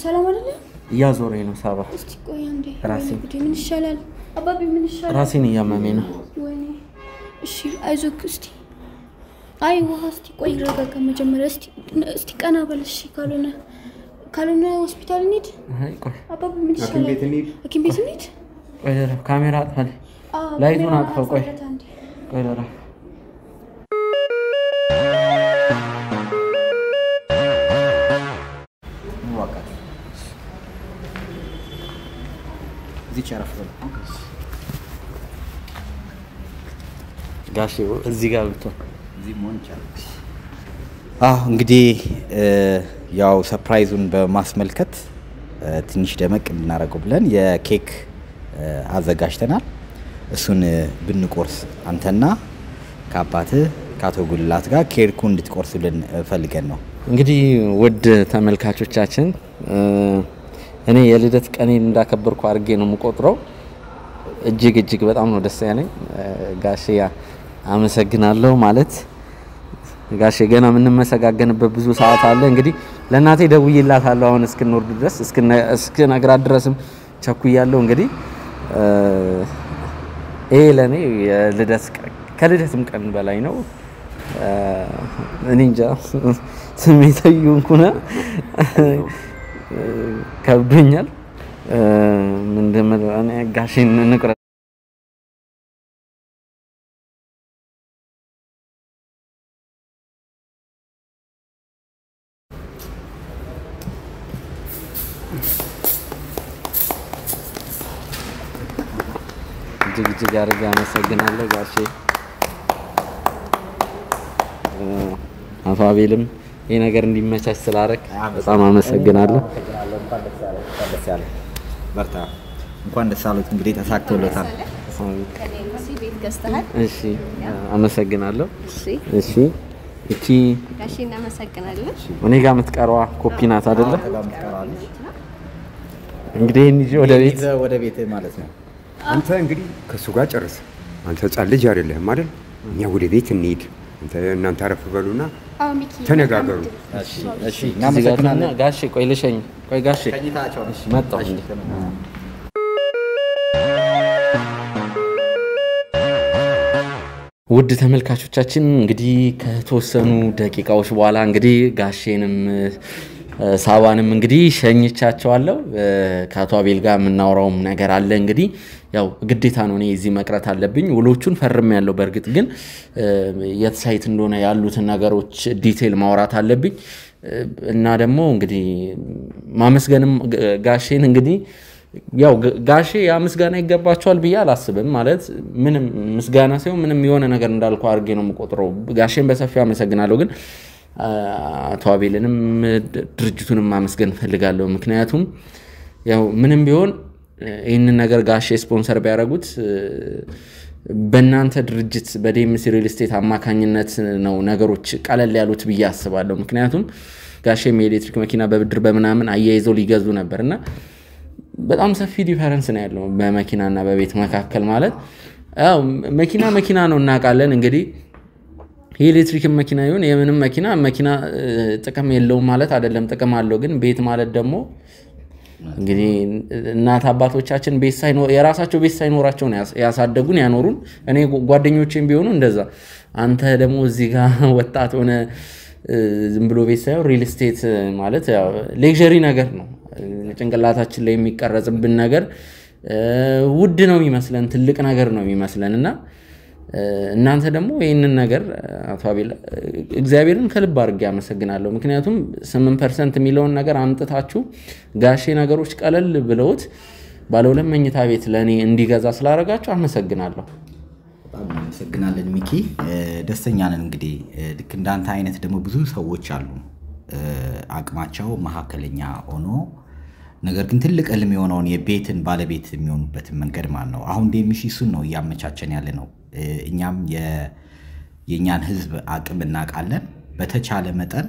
ሰላም አይደለም እያዞረኝ ነው ሳባ እስቲ ቆይ አንዴ ራሴ ምን ይሻላል አባቢ ምን ይሻላል ራሴን እያመመኝ ነው ወይኔ እሺ አይዞህ እስቲ አይ ውሃ እስቲ ቆይ ረጋጋ መጀመሪያ እስቲ ቀና በል እሺ ካልሆነ ሆስፒታል እንሂድ አይ ቆይ አባቢ ምን ይሻላል ሐኪም ቤት እንሂድ ቆይ ካሜራ አጥፋል ላይቱን አጥፋው ቆይ ደራ እዚህ አረፍ በል ጋሼ እዚህ ጋር ብትሆን እዚህ ሞን ይቻላል እንግዲህ ያው ሰርፕራይዙን በማስመልከት ትንሽ ደመቅ እናደርገው ብለን የኬክ አዘጋጅተናል እሱን ብንቆርስ አንተና ከአባትህ ከአቶ ጉልላት ጋር ኬኩ እንድትቆርስልን ፈልገን ነው እንግዲህ ውድ ተመልካቾቻችን እኔ የልደት ቀኔን እንዳከበርኩ አድርጌ ነው የምቆጥረው እጅግ በጣም ነው ደስ ያለኝ ጋሼ አመሰግናለሁ ማለት ጋሼ ገና ምንም መሰጋገንበት ብዙ ሰዓት አለ እንግዲህ ለናቴ ደውዬላታለሁ አሁን እስክንወርድ ድረስ እስክነግራት ድረስም ቸኩያለሁ እንግዲህ ለኔ ከልደትም ቀን በላይ ነው እኔ እንጃ ስሜታዊ ሆንኩና ከብዶኛል ምንድነው እኔ ጋሼን ንቅረ እጅግ አድርጌ አመሰግናለሁ ጋሼ አቶ አቤልም ይሄ ነገር እንዲመቻች ስላደረክ በጣም አመሰግናለሁ በርታ እንኳን ደስ አለዎት እንግዲህ ተሳክቶለታል ቤት ገዝተሃል እሺ አመሰግናለሁ እሺ እቺ ጋሼ እናመሰግናለን እኔ ጋር የምትቀርዋ ኮፒ ናት አይደለ እንግዲህ እንጂ ወደ ቤት ማለት ነው አንተ እንግዲህ ከሱ ጋር ጨርስ አንተ ህፃን ልጅ አይደለህም አይደል እኛ ወደ ቤት እንሂድ እናንተ አረፍ በሉና ተነጋገሩ እሺ እናመሰግናለን ጋሼ ቆይ ልሸኝ ቆይ ጋሼ መጣሁ ውድ ተመልካቾቻችን እንግዲህ ከተወሰኑ ደቂቃዎች በኋላ እንግዲህ ጋሼንም ሳባንም እንግዲህ ሸኝቻቸዋለሁ ከአቶ አቤል ጋር የምናወራው ነገር አለ እንግዲህ ያው ግዴታ ነው እኔ እዚህ መቅረት አለብኝ ውሎቹን ፈርም ያለው በርግጥ ግን የትሳይት እንደሆነ ያሉትን ነገሮች ዲቴል ማውራት አለብኝ እና ደግሞ እንግዲህ ማመስገንም ጋሼን እንግዲህ ያው ጋሼ ያ ምስጋና ይገባቸዋል ብዬ አላስብም ማለት ምንም ምስጋና ሳይሆን ምንም የሆነ ነገር እንዳልኩ አርጌ ነው የምቆጥረው ጋሼን በሰፊው አመሰግናለሁ ግን አቶ አቤልንም ድርጅቱንም ማመስገን ፈልጋለሁ ምክንያቱም ያው ምንም ቢሆን ይሄንን ነገር ጋሼ ስፖንሰር ቢያደርጉት በእናንተ ድርጅት በዴምሲ ሪል ስቴት አማካኝነት ነው ነገሮች ቀለል ያሉት ብዬ አስባለሁ ምክንያቱም ጋሼም የኤሌክትሪክ መኪና በብድር በመናምን አያይዘው ሊገዙ ነበርና በጣም ሰፊ ዲፈረንስ ነው ያለው በመኪናና በቤት መካከል ማለት ያው መኪና ነው እናቃለን እንግዲህ የኤሌክትሪክ መኪና ይሁን የምንም መኪና ጥቅም የለውም ማለት አይደለም ጥቅም አለው ግን ቤት ማለት ደግሞ እንግዲህ እናት አባቶቻችን ቤት ሳይኖር የራሳቸው ቤት ሳይኖራቸው ያሳደጉን ያኖሩን እኔ ጓደኞቼም ቢሆኑ እንደዛ አንተ ደግሞ እዚህ ጋር ወጣት ሆነ ዝም ብሎ ቤት ሳይሆን ሪል ስቴት ማለት ያው ሌክዠሪ ነገር ነው ጭንቅላታችን ላይ የሚቀረጽብን ነገር ውድ ነው የሚመስለን ትልቅ ነገር ነው የሚመስለንና እናንተ ደግሞ ይሄንን ነገር አቶ አቤል እግዚአብሔርን ከልብ አድርጌ አመሰግናለሁ ምክንያቱም 8% የሚለውን ነገር አምጥታችሁ ጋሼ ነገሮች ቀለል ብለውት ባለ ሁለት መኝታ ቤት ለኔ እንዲገዛ ስላደረጋችሁ አመሰግናለሁ በጣም አመሰግናለን ሚኪ ደስተኛ ነን እንግዲህ ልክ እንዳንተ አይነት ደግሞ ብዙ ሰዎች አሉ አቅማቸው መሐከለኛ ሆኖ ነገር ግን ትልቅ ህልም የሆነውን የቤትን ባለቤት የሚሆኑበት መንገድ ማለት ነው አሁን ዴምሲ እሱን ነው ያመቻቸን ያለ ነው እኛም የኛን ህዝብ አቅም እናቃለን በተቻለ መጠን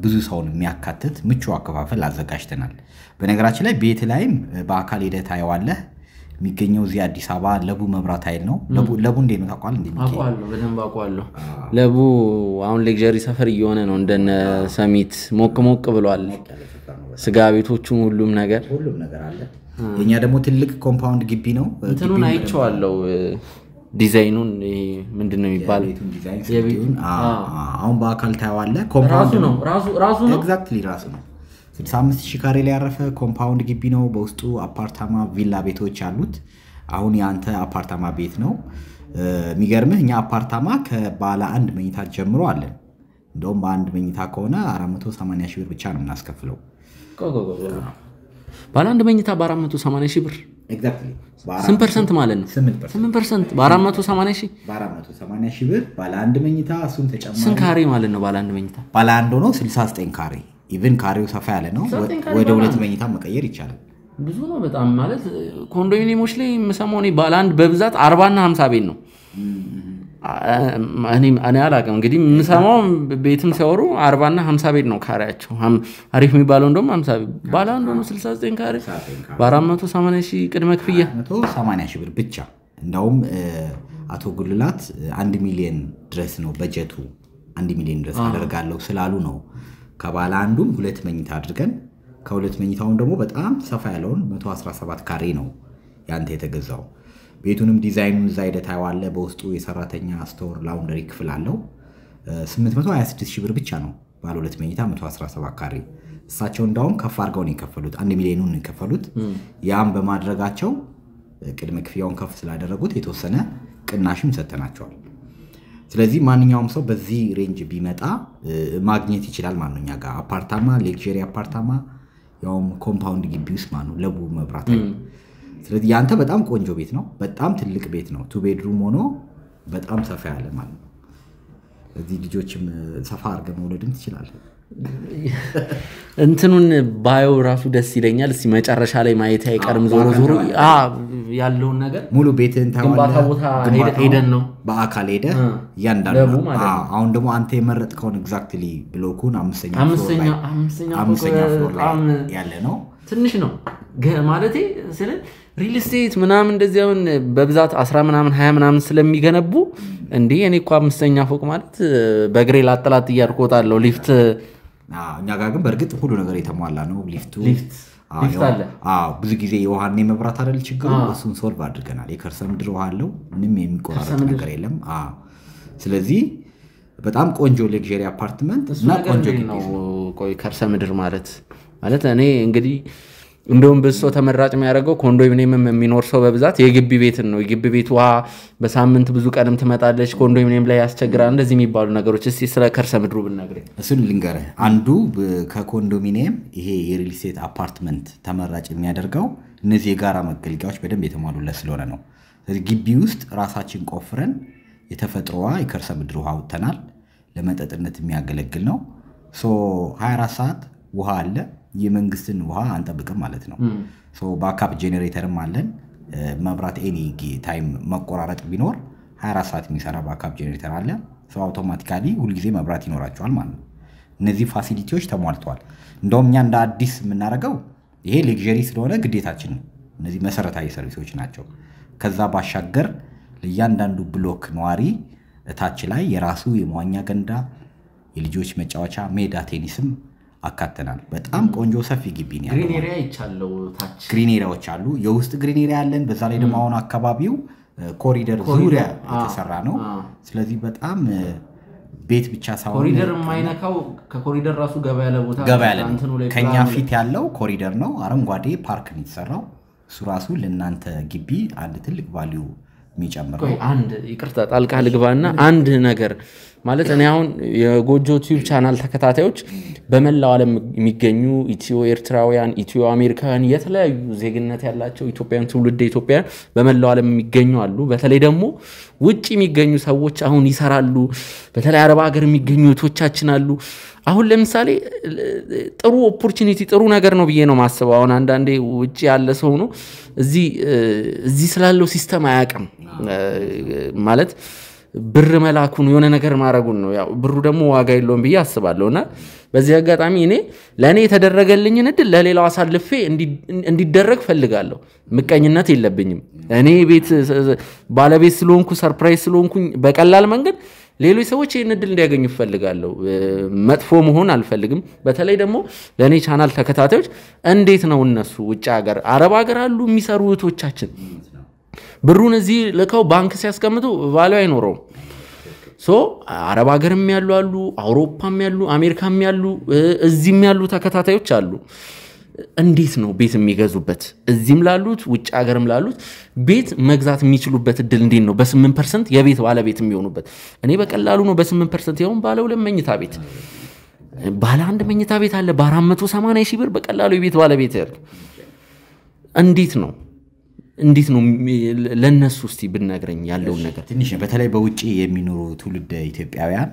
ብዙ ሰውን የሚያካትት ምቹ አከፋፈል አዘጋጅተናል በነገራችን ላይ ቤት ላይም በአካል ሄደህ ታየዋለህ የሚገኘው እዚህ አዲስ አበባ ለቡ መብራት ኃይል ነው ለቡ እንዴት ነው ታቋል እንዴ ሚኪ አቋለሁ በደንብ አቋለሁ ለቡ አሁን ሌክዠሪ ሰፈር እየሆነ ነው እንደነ ሰሚት ሞቅ ብሏል ስጋ ቤቶቹም ሁሉም ነገር አለ የኛ ደግሞ ትልቅ ኮምፓውንድ ግቢ ነው እንትኑን አይቼዋለሁ ዲዛይኑን ምንድነው የሚባል የቤቱን አሁን በአካል ታየዋለህ ኮምፓውንድ ነው ራሱ ነው ኤግዛክትሊ ራሱ ነው 65000 ካሬ ላይ ያረፈ ኮምፓውንድ ግቢ ነው በውስጡ አፓርታማ ቪላ ቤቶች አሉት አሁን ያንተ አፓርታማ ቤት ነው የሚገርምህ እኛ አፓርታማ ከባለ አንድ መኝታ ጀምሮ አለን እንደውም በአንድ መኝታ ከሆነ 480,000 ብር ብቻ ነው እናስከፍለው ባለ አንድ መኝታ በ480,000 ብር ኤግዛክትሊ 8% ማለት ነው 8% በ480,000 ብር ባለ አንድ መኝታ እሱን ተጨማሪ ስንት ካሬ ማለት ነው ባለ አንድ መኝታ ባለ አንድ ሆኖ 69 ካሬ ኢቭን ካሬው ሰፋ ያለ ነው ወደ ሁለት መኝታ መቀየር ይቻላል ብዙ ነው በጣም ማለት ኮንዶሚኒየሞች ላይ የምሰማው እኔ ባለ አንድ በብዛት 40 እና 50 ቤት ነው እኔ አላውቅም እንግዲህ የምሰማው ቤትም ሲያወሩ 40 እና 50 ቤት ነው ካሬያቸው አሪፍ የሚባለው እንደውም 50 ቤት ባለ አንድ ነው 69 ካሬ በ480,000 ቅድመ ክፍያ 480,000 ብር ብቻ እንደውም አቶ ጉልላት 1 ሚሊዮን ድረስ ነው በጀቱ 1 ሚሊዮን ድረስ አደርጋለሁ ስላሉ ነው ከባለ አንዱም ሁለት መኝታ አድርገን ከሁለት መኝታውን ደግሞ በጣም ሰፋ ያለውን 117 ካሬ ነው ያንተ የተገዛው ቤቱንም ዲዛይኑን ዛይደ ታይዋለ በውስጡ የሰራተኛ ስቶር ላውንደሪ ክፍል አለው 826,000 ብር ብቻ ነው ባለ ሁለት መኝታ 117 ካሬ እሳቸው እንዳውም ከፍ አድርገው ነው የከፈሉት 1 ሚሊዮኑን ነው የከፈሉት ያም በማድረጋቸው ቅድመ ክፍያውን ከፍ ስላደረጉት የተወሰነ ቅናሽም ሰጥተናቸዋል ስለዚህ ማንኛውም ሰው በዚህ ሬንጅ ቢመጣ ማግኘት ይችላል ማንኛ ጋር አፓርታማ ሌክዠሪ አፓርታማ ያውም ኮምፓውንድ ግቢ ውስጥ ማነው ለቡ መብራት ስለዚህ ያንተ በጣም ቆንጆ ቤት ነው በጣም ትልቅ ቤት ነው 2 ቤድሩም ሆኖ በጣም ሰፋ ያለ ማለት ነው እዚህ ልጆችም ሰፋ አድርገህ መውለድም ትችላለህ እንትኑን ባዮ ራሱ ደስ ይለኛል እስቲ መጨረሻ ላይ ማየት አይቀርም ዞሮ ያለውን ነገር ሙሉ ቤትን ግንባታ ቦታ ሄደን ነው በአካል ሄደ ያንዳንዱ አሁን ደግሞ አንተ የመረጥከውን ኤግዛክትሊ ብሎኩን አምስተኛ ፍሎር ላይ ያለ ነው ትንሽ ነው ማለቴ ስለ ሪል ስቴት ምናምን እንደዚያውን በብዛት 10 ምናምን 20 ምናምን ስለሚገነቡ እንዴ እኔ እኮ አምስተኛ ፎቅ ማለት በእግሬ ላጥላት እያርቆታለሁ ሊፍት እኛ ጋር ግን በርግጥ ሁሉ ነገር የተሟላ ነው ሊፍት አለ ብዙ ጊዜ የውሃና የመብራት አይደል ችግሩ እሱን ሶልቭ አድርገናል የከርሰ ምድር ውሃ አለው ምንም የሚቆራረጥ ነገር የለም ስለዚህ በጣም ቆንጆ ሌክዠሪ አፓርትመንት እና ቆንጆ ነው ቆይ ከርሰ ምድር ማለት እኔ እንግዲህ እንደውም በሶ ተመራጭ የሚያደርገው ኮንዶሚኒየም የሚኖር ሰው በብዛት የግቢ ቤትን ነው። የግቢ ቤት ውሃ በሳምንት ብዙ ቀንም ትመጣለች፣ ኮንዶሚኒየም ላይ ያስቸግራል። እንደዚህ የሚባሉ ነገሮች እስቲ ስለ ከርሰ ምድሩ ብንነግረኝ። እሱን ልንገርህ። አንዱ ከኮንዶሚኒየም ይሄ የሪል ስቴት አፓርትመንት ተመራጭ የሚያደርገው እነዚህ የጋራ መገልገያዎች በደንብ የተሟሉለት ስለሆነ ነው። ስለዚህ ግቢ ውስጥ ራሳችን ቆፍረን የተፈጥሮ ውሃ የከርሰ ምድር ውሃ አውጥተናል። ለመጠጥነት የሚያገለግል ነው። 24 ሰዓት ውሃ አለ። የመንግስትን ውሃ አንጠብቅም ማለት ነው። ባካፕ ጄኔሬተርም አለን። መብራት ኤኒ ታይም መቆራረጥ ቢኖር 24 ሰዓት የሚሰራ ባካፕ ጄኔሬተር አለ። አውቶማቲካሊ ሁልጊዜ መብራት ይኖራቸዋል ማለት ነው። እነዚህ ፋሲሊቲዎች ተሟልተዋል። እንደውም እኛ እንደ አዲስ የምናደርገው ይሄ ሌክዠሪ ስለሆነ ግዴታችን ነው። እነዚህ መሰረታዊ ሰርቪሶች ናቸው። ከዛ ባሻገር ለእያንዳንዱ ብሎክ ነዋሪ እታች ላይ የራሱ የመዋኛ ገንዳ፣ የልጆች መጫወቻ ሜዳ፣ ቴኒስም አካተናል። በጣም ቆንጆ ሰፊ ግቢ ነው ያለው። ግሪን ኤሪያ ይቻለው ታች ግሪን ኤሪያዎች አሉ። የውስጥ ግሪን ኤሪያ አለን። በዛ ላይ ደግሞ አሁን አካባቢው ኮሪደር ዙሪያ የተሰራ ነው። ስለዚህ በጣም ቤት ብቻ ሳይሆን ኮሪደር የማይነካው ከኮሪደር ራሱ ገባ ያለ ቦታ ከኛ ፊት ያለው ኮሪደር ነው። አረንጓዴ ፓርክ ነው የተሰራው። እሱ ራሱ ለእናንተ ግቢ አንድ ትልቅ ቫልዩ የሚጨምረው። አንድ ይቅርታ ጣልቃ ልግባና አንድ ነገር ማለት እኔ አሁን የጎጆ ዩቲዩብ ቻናል ተከታታዮች በመላው ዓለም የሚገኙ ኢትዮ ኤርትራውያን፣ ኢትዮ አሜሪካውያን፣ የተለያዩ ዜግነት ያላቸው ኢትዮጵያውያን፣ ትውልደ ኢትዮጵያውያን በመላው ዓለም የሚገኙ አሉ። በተለይ ደግሞ ውጪ የሚገኙ ሰዎች አሁን ይሰራሉ። በተለይ አረብ ሀገር የሚገኙ እህቶቻችን አሉ። አሁን ለምሳሌ ጥሩ ኦፖርቹኒቲ ጥሩ ነገር ነው ብዬ ነው ማስበው። አሁን አንዳንዴ ውጪ ያለ ሰው ነው እዚህ ስላለው ሲስተም አያውቅም ማለት ብር መላኩን የሆነ ነገር ማድረጉን ነው። ያው ብሩ ደግሞ ዋጋ የለውም ብዬ አስባለሁና በዚህ አጋጣሚ እኔ ለኔ የተደረገልኝን እድል ለሌላው አሳልፌ እንዲደረግ ፈልጋለሁ። ምቀኝነት የለብኝም። እኔ ቤት ባለቤት ስለሆንኩ ሰርፕራይዝ ስለሆንኩኝ በቀላል መንገድ ሌሎች ሰዎች ይሄን እድል እንዲያገኙ ፈልጋለሁ። መጥፎ መሆን አልፈልግም። በተለይ ደግሞ ለኔ ቻናል ተከታታዮች እንዴት ነው እነሱ ውጭ ሀገር አረብ ሀገር አሉ የሚሰሩ እህቶቻችን ብሩን እዚህ ልከው ባንክ ሲያስቀምጡ ቫልዩ አይኖረውም። አረብ ሀገርም ያሉ አሉ፣ አውሮፓም ያሉ፣ አሜሪካም ያሉ፣ እዚህም ያሉ ተከታታዮች አሉ። እንዴት ነው ቤት የሚገዙበት? እዚህም ላሉት ውጭ ሀገርም ላሉት ቤት መግዛት የሚችሉበት እድል እንዴት ነው በ8% የቤት ባለቤት የሚሆኑበት? እኔ በቀላሉ ነው በ8% ያውን ባለ 2 መኝታ ቤት ባለ 1 መኝታ ቤት አለ በ480 ሺህ ብር በቀላሉ የቤት ባለቤት ያለው እንዴት ነው ለነሱ እስቲ ብነግረኝ ያለው ነገር ትንሽ በተለይ በውጪ የሚኖሩ ትውልደ ኢትዮጵያውያን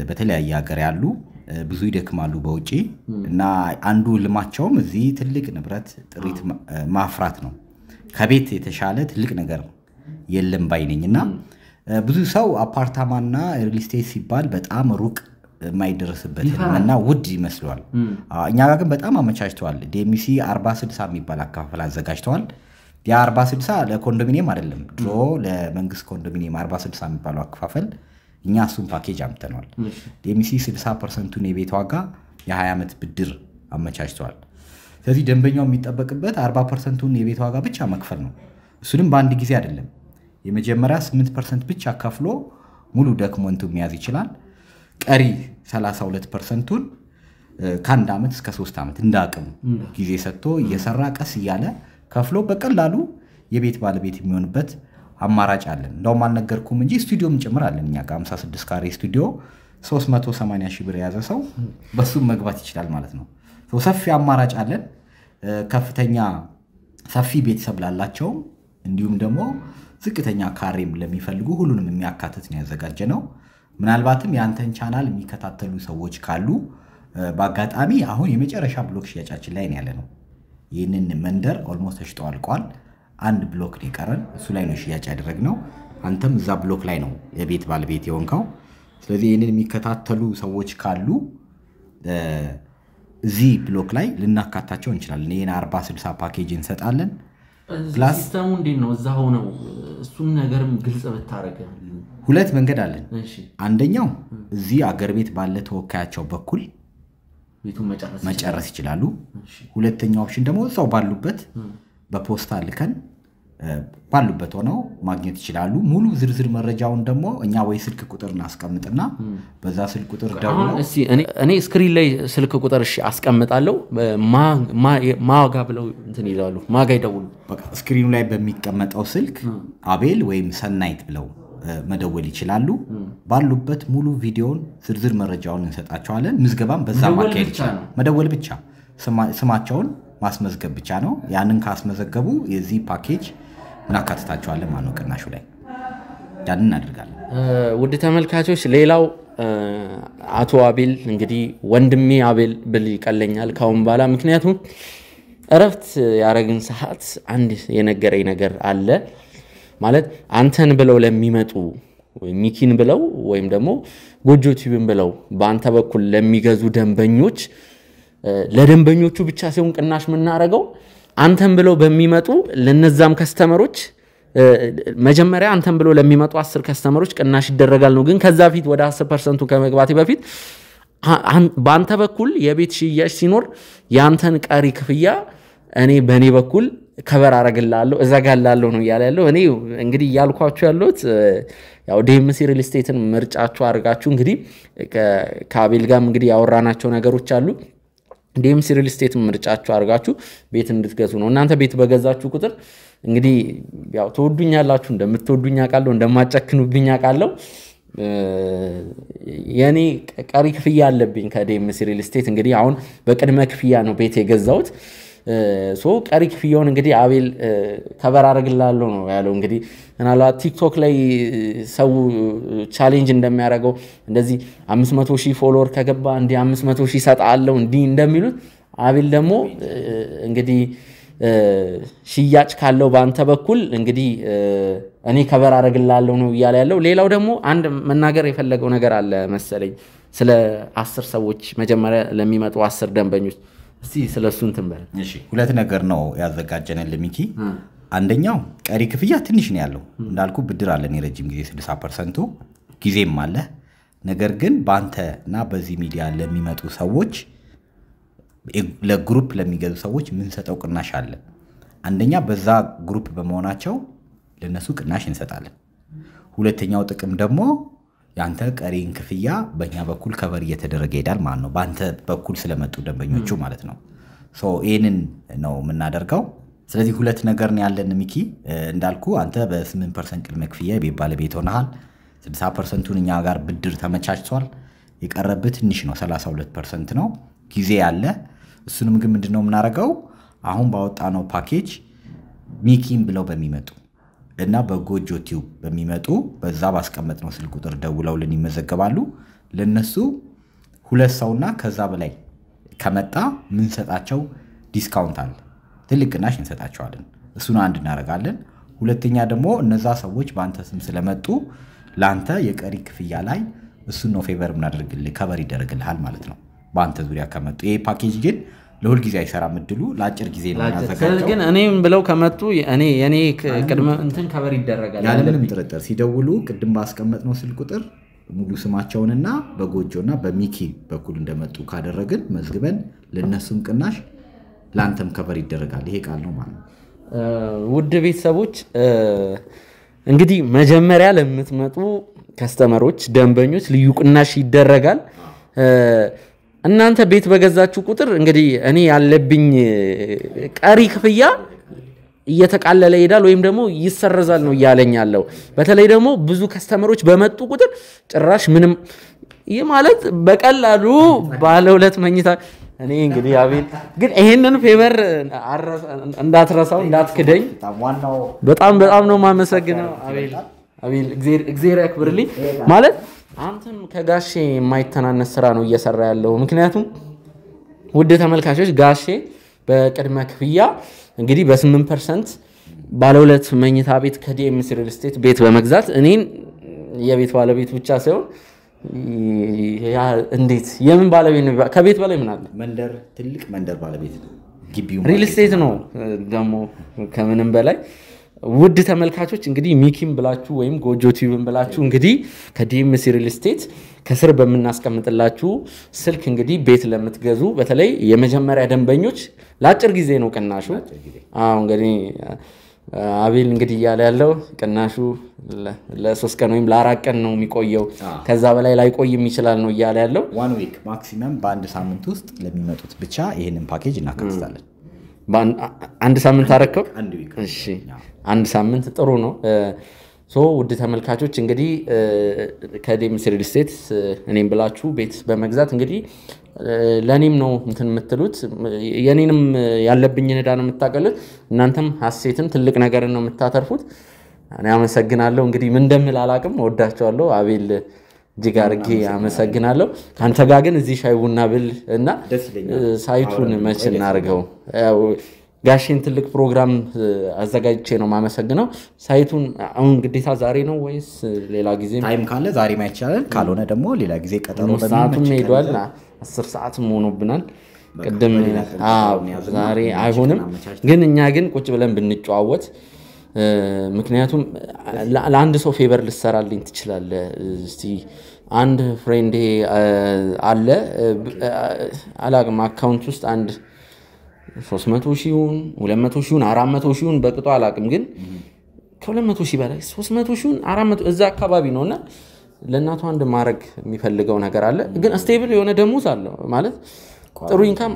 በተለያየ ሀገር ያሉ ብዙ ይደክማሉ በውጪ እና አንዱ ልማቸውም እዚህ ትልቅ ንብረት ጥሪት ማፍራት ነው። ከቤት የተሻለ ትልቅ ነገር የለም ባይነኝና ብዙ ሰው አፓርታማና ሪል ስቴት ሲባል በጣም ሩቅ የማይደርስበትና ውድ ይመስላል። እኛ ጋር ግን በጣም አመቻችተዋል። ዲኤምሲ 40/60 የሚባል አካፋፈል አዘጋጅተዋል። ያ40/60 ለኮንዶሚኒየም አይደለም። ድሮ ለመንግስት ኮንዶሚኒየም 40/60 የሚባለው አካፋፈል እኛ እሱን ፓኬጅ አምጥተናል። ዲኤምሲ 60%ን የቤት ዋጋ የ20 ዓመት ብድር አመቻችተዋል። ስለዚህ ደንበኛው የሚጠበቅበት 40%ን የቤት ዋጋ ብቻ መክፈል ነው። እሱንም በአንድ ጊዜ አይደለም። የመጀመሪያ 8% ብቻ ከፍሎ ሙሉ ዶክመንቱ መያዝ ይችላል። ቀሪ 32%ን ከአንድ ዓመት እስከ 3 ዓመት እንዳቅም ጊዜ ሰጥቶ እየሰራ ቀስ እያለ ከፍሎ በቀላሉ የቤት ባለቤት የሚሆንበት አማራጭ አለን። እንደውም አልነገርኩም እንጂ ስቱዲዮም ጭምር አለን። እኛ ጋር 56 ካሬ ስቱዲዮ 380 ሺህ ብር የያዘ ሰው በሱ መግባት ይችላል ማለት ነው። ሰፊ አማራጭ አለን። ከፍተኛ ሰፊ ቤተሰብ ላላቸው እንዲሁም ደግሞ ዝቅተኛ ካሬም ለሚፈልጉ ሁሉንም የሚያካትት ነው ያዘጋጀነው። ምናልባትም ያንተን ቻናል የሚከታተሉ ሰዎች ካሉ በአጋጣሚ አሁን የመጨረሻ ብሎክ ሽያጫችን ላይ ነው ያለነው። ይህንን መንደር ኦልሞስት ተሽጦ አልቋል። አንድ ብሎክ ነው የቀረን። እሱ ላይ ነው ሽያጭ ያደረግነው። አንተም እዛ ብሎክ ላይ ነው የቤት ባለቤት የሆንከው። ስለዚህ ይህንን የሚከታተሉ ሰዎች ካሉ እዚህ ብሎክ ላይ ልናካታቸው እንችላለን። ይሄን 40/60 ፓኬጅ እንሰጣለን። ሲስተሙ እንዴት ነው እዛ ሆነው እሱን ነገርም ግልጽ ብታረገ? ሁለት መንገድ አለን። አንደኛው እዚህ አገር ቤት ባለ ተወካያቸው በኩል ቤቱን መጨረስ ይችላሉ። ሁለተኛው ኦፕሽን ደግሞ እዛው ባሉበት በፖስታ ልከን ባሉበት ሆነው ማግኘት ይችላሉ ሙሉ ዝርዝር መረጃውን ደግሞ እኛ ወይ ስልክ ቁጥር እናስቀምጥና በዛ ስልክ ቁጥር ደውለው እሺ እኔ ስክሪን ላይ ስልክ ቁጥር እሺ አስቀምጣለሁ ማጋ ብለው እንትን ይላሉ ማጋ ይደውሉ በቃ ስክሪኑ ላይ በሚቀመጠው ስልክ አቤል ወይም ሰናይት ብለው መደወል ይችላሉ ባሉበት ሙሉ ቪዲዮን ዝርዝር መረጃውን እንሰጣቸዋለን ምዝገባም በዛ ማካሄድ ይችላል መደወል ብቻ ስማቸውን ማስመዝገብ ብቻ ነው ያንን ካስመዘገቡ የዚህ ፓኬጅ እናካትታቸዋለን ማለት ነው ቅናሹ ላይ ያንን እናደርጋለን ውድ ተመልካቾች ሌላው አቶ አቤል እንግዲህ ወንድሜ አቤል ብል ይቀለኛል ካሁን በኋላ ምክንያቱም እረፍት ያረግን ሰዓት አንድ የነገረኝ ነገር አለ ማለት አንተን ብለው ለሚመጡ ሚኪን ብለው ወይም ደግሞ ጎጆ ቲቪን ብለው በአንተ በኩል ለሚገዙ ደንበኞች ለደንበኞቹ ብቻ ሲሆን ቅናሽ ምናረጋው አንተን ብለው በሚመጡ ለነዛም ከስተመሮች መጀመሪያ አንተን ብለው ለሚመጡ 10 ከስተመሮች ቅናሽ ይደረጋል ነው ግን ከዛ ፊት ወደ 10% ከመግባቴ በፊት በአንተ በኩል የቤት ሽያጭ ሲኖር ያንተን ቀሪ ክፍያ እኔ በኔ በኩል ከበር አረግላለሁ እዛጋላለሁ ነው ያለው እኔ እንግዲህ ያልኳችሁ ያሉት ያው ዲኤምሲ ሪል ስቴትን ምርጫችሁ አርጋችሁ እንግዲህ ከአቤል ጋር እንግዲህ ያወራናቸው ነገሮች አሉ ዲኤምሲ ሪል ስቴት ምርጫችሁ አርጋችሁ ቤት እንድትገዙ ነው እናንተ ቤት በገዛችሁ ቁጥር እንግዲህ ያው ተወዱኛላችሁ እንደምትወዱኛ ቃለው እንደማጨክኑብኛ ቃለው ያኔ ቀሪ ክፍያ አለብኝ ከዲኤምሲ ሪል ስቴት እንግዲህ አሁን በቅድመ ክፍያ ነው ቤት የገዛሁት ቀሪ ክፍያውን እንግዲህ አቤል ከበር አረግላለሁ ነው ያለው እንግዲህ እናላ ቲክቶክ ላይ ሰው ቻሌንጅ እንደሚያደርገው እንደዚህ 500,000 ፎሎወር ከገባ እንዲ 500,000 ሰጣለው እንዲ እንደሚሉት አቤል ደግሞ እንግዲህ ሽያጭ ካለው ባንተ በኩል እንግዲህ እኔ ከበር አረግላለሁ ነው ያለው ሌላው ደግሞ አንድ መናገር የፈለገው ነገር አለ መሰለኝ ስለ 10 ሰዎች መጀመሪያ ለሚመጡ 10 ደንበኞች እስቲ ስለሱን ተንበል እሺ ሁለት ነገር ነው ያዘጋጀነን ለሚኪ አንደኛው ቀሪ ክፍያ ትንሽ ነው ያለው እንዳልኩ ብድር አለን የረጅም ጊዜ 60% ጊዜም አለ ነገር ግን ባንተና በዚህ ሚዲያ ለሚመጡ ሰዎች ለግሩፕ ለሚገዙ ሰዎች ምን ሰጠው ቅናሽ አለ አንደኛ በዛ ግሩፕ በመሆናቸው ለነሱ ቅናሽ እንሰጣለን ሁለተኛው ጥቅም ደግሞ ያንተ ቀሪን ክፍያ በእኛ በኩል ከበር እየተደረገ ይዳል ማለት ነው ባንተ በኩል ስለመጡ ደንበኞቹ ማለት ነው ይሄንን ነው ምናደርገው ስለዚህ ሁለት ነገር ነው ያለን ሚኪ እንዳልኩ አንተ በ8% ቅድመ ክፍያ ቤት ባለቤት ሆነሃል 60%ን እኛ ጋር ብድር ተመቻችቷል የቀረበት ትንሽ ነው 32% ነው ጊዜ ያለ እሱንም ግን ምንድነው ምናረጋው አሁን ባወጣነው ፓኬጅ ሚኪን ብለው በሚመጡ እና በጎጆ ቲዩብ በሚመጡ በዛ ባስቀመጥነው ስልክ ቁጥር ደውለውልን ይመዘገባሉ ለነሱ ሁለት ሰውና ከዛ በላይ ከመጣ ምን ሰጣቸው ዲስካውንት አለ ትልቅ ቅናሽ እንሰጣቸዋለን እሱን አንድ እናረጋለን ሁለተኛ ደግሞ እነዛ ሰዎች ባንተ ስም ስለመጡ ላንተ የቀሪ ክፍያ ላይ እሱን ነው ፌቨር ምናደርግልህ ከበር ይደረግልሃል ማለት ነው ባንተ ዙሪያ ከመጡ ይሄ ፓኬጅ ግን ለሁሉ ጊዜ አይሰራም እድሉ ለአጭር ጊዜ ነው ያዘጋጀው ግን እኔም ብለው ከመጡ እኔ ቅድመ እንትን ከበር ይደረጋል ያለንም ጥርጥር ሲደውሉ ቅድም ባስቀመጥነው ስልክ ቁጥር ሙሉ ስማቸውንና በጎጆና በሚኪ በኩል እንደመጡ ካደረግን መዝግበን ለነሱም ቅናሽ ላንተም ከበር ይደረጋል ይሄ ቃል ነው ማለት ነው ውድ ቤተሰቦች እንግዲህ መጀመሪያ ለምትመጡ ከስተመሮች ደንበኞች ልዩ ቅናሽ ይደረጋል እናንተ ቤት በገዛችሁ ቁጥር እንግዲህ እኔ ያለብኝ ቀሪ ክፍያ እየተቃለለ ይሄዳል ወይም ደግሞ ይሰረዛል ነው ያለኛለው በተለይ ደግሞ ብዙ ከስተመሮች በመጡ ቁጥር ጭራሽ ምንም ይሄ ማለት በቀላሉ ባለ ሁለት መኝታ እኔ እንግዲህ አቤል ግን ይሄንን ፌቨር እንዳትረሳው እንዳትክደኝ በጣም ነው ማመሰግነው አቤል እግዚአብሔር ያክብርልኝ ማለት አንተም ከጋሼ የማይተናነስ ስራ ነው እየሰራ ያለው ምክንያቱም ውድ ተመልካቾች ጋሼ በቅድመ ክፍያ እንግዲህ በ8% ባለ ሁለት መኝታ ቤት ከዲኤምሲ ሪል ስቴት ቤት በመግዛት እኔን የቤት ባለቤት ብቻ ሳይሆን እንዴት የምን ባለቤት ነው ከቤት በላይ ምን አለ መንደር ትልቅ መንደር ባለቤት ነው ግቢው ሪል ስቴት ነው ደግሞ ከምንም በላይ ውድ ተመልካቾች እንግዲህ ሚኪም ብላችሁ ወይም ጎጆ ቲቪን ብላችሁ እንግዲህ ከዲኤምሲ ሪል ስቴት ከስር በመናስቀምጥላችሁ ስልክ እንግዲህ ቤት ለምትገዙ በተለይ የመጀመሪያ ደንበኞች ለአጭር ጊዜ ነው ቅናሹ እንግዲህ አቤል እንግዲህ ያለ ያለው ቅናሹ ለ3 ቀን ወይም ለ4 ቀን ነው የሚቆየው ከዛ በላይ ላይ ቆይም ይችላል ነው ያለ ያለው 1 ዊክ ማክሲመም በአንድ ሳምንት ውስጥ ለሚመጡት ብቻ ይሄንን ፓኬጅ እናካትታለን አንድ ሳምንት አረከው አንድ ዊክ እሺ አንድ ሳምንት ጥሩ ነው ሶ ውድ ተመልካቾች እንግዲህ ከዴምስ ሪል ስቴት እኔም ብላችሁ ቤት በመግዛት እንግዲህ ለኔም ነው እንትን የምትሉት የኔንም ያለብኝ ነዳ ነው የምታቀሉት እናንተም ሐሴትን ትልቅ ነገር ነው የምታተርፉት እኔ አመሰግናለሁ እንግዲህ ምን እንደምል አላቅም ወዳቸዋለሁ አቤል ጅጋርጌ አመሰግናለሁ ካንተ ጋር ግን እዚህ ሻይ ቡና ብል እና ሳይቱን መች እናርገው ጋሽን ትልቅ ፕሮግራም አዘጋጅቼ ነው ማመሰግነው ሳይቱን አሁን ግዴታ ዛሬ ነው ወይስ ሌላ ጊዜ ታይም ካለ ዛሬ ማይቻለን ካልሆነ ደግሞ ሌላ ጊዜ ቀጠሮ ሰዓቱም ሄዷል 10 ሰዓትም ሆኖብናል ቀደም ዛሬ አይሆንም ግን እኛ ግን ቁጭ ብለን ብንጫወት ምክንያቱም ለአንድ ሰው ፌቨር ልሰራልኝ ትችላለህ እስቲ አንድ ፍሬንድ አለ አላግማ አካውንት ውስጥ አንድ 300 ሺውን 200 ሺውን 400 ሺውን በቅጡ አላቅም ግን ከ200 ሺህ በላይ 300 ሺውን 400 እዛ አካባቢ ነውና ለናቱ አንድ ማረግ የሚፈልገው ነገር አለ ግን ስቴብል የሆነ ደሞዝ አለው ማለት ጥሩ ኢንካም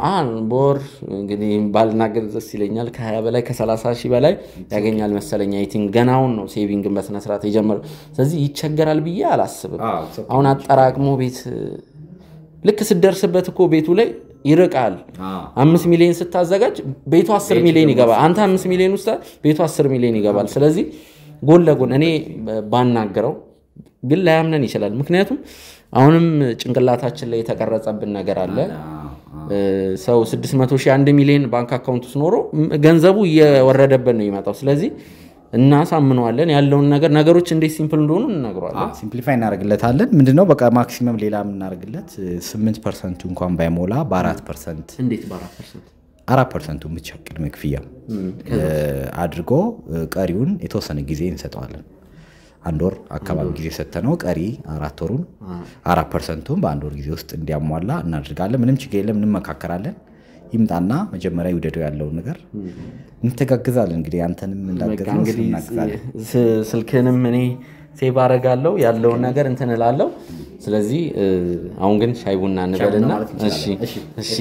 ቦር እንግዲህ ባልናገር ደስ ይለኛል ከ20 በላይ ከ30 ሺህ በላይ ያገኛል መሰለኝ አይ ቲንክ ገናውን ነው ሴቪንግን በስነ ስርዓት የጀመረው ስለዚህ ይቸገራል ብዬ አላስብም አሁን አጠራቅሞ ቤት ልክ ስደርስበት እኮ ቤቱ ላይ ይርቃል 5 ሚሊዮን ስታዘጋጅ ቤቱ 10 ሚሊዮን ይገባል አንተ 5 ሚሊዮን ውስጥ ቤቱ 10 ሚሊዮን ይገባል ስለዚህ ጎን ለጎን እኔ ባናገረው ግን ላያምነን ይችላል ምክንያቱም አሁንም ጭንቅላታችን ላይ የተቀረጸብን ነገር አለ ሰው 600 ሺህ 1 ሚሊዮን ባንክ አካውንት ውስጥ ኖሮ ገንዘቡ እየወረደበት ነው ይመጣው ስለዚህ እናሳምነዋለን ያለውን ነገሮች እንዴት ሲምፕል እንደሆኑ እንነግረዋለን ሲምፕሊፋይ እናደርግለታለን ምንድነው በቃ ማክሲመም ሌላ እናደርግለት 8% እንኳን ባይሞላ በ4% እንዴት በ4% 4% ብቻ ቅድመ ክፍያ አድርጎ ቀሪውን የተወሰነ ጊዜ እንሰጠዋለን አንድ ወር አካባቢ ጊዜ ሰተነው ቀሪ 4 ወሩን 4%ን በአንድ ወር ጊዜ ውስጥ እንዲያሟላ እናደርጋለን ምንም ችግር የለም እንመካከራለን ይምጣና መጀመሪያ ይወደደው ያለው ነገር እንተጋግዛለን እንግዲህ አንተንም እንዳገዘው እናግዛለን ስልክንም እኔ ሴቭ አረጋለሁ ያለው ነገር እንተነላለው ስለዚህ አሁን ግን ሻይ ቡና እንበልና እሺ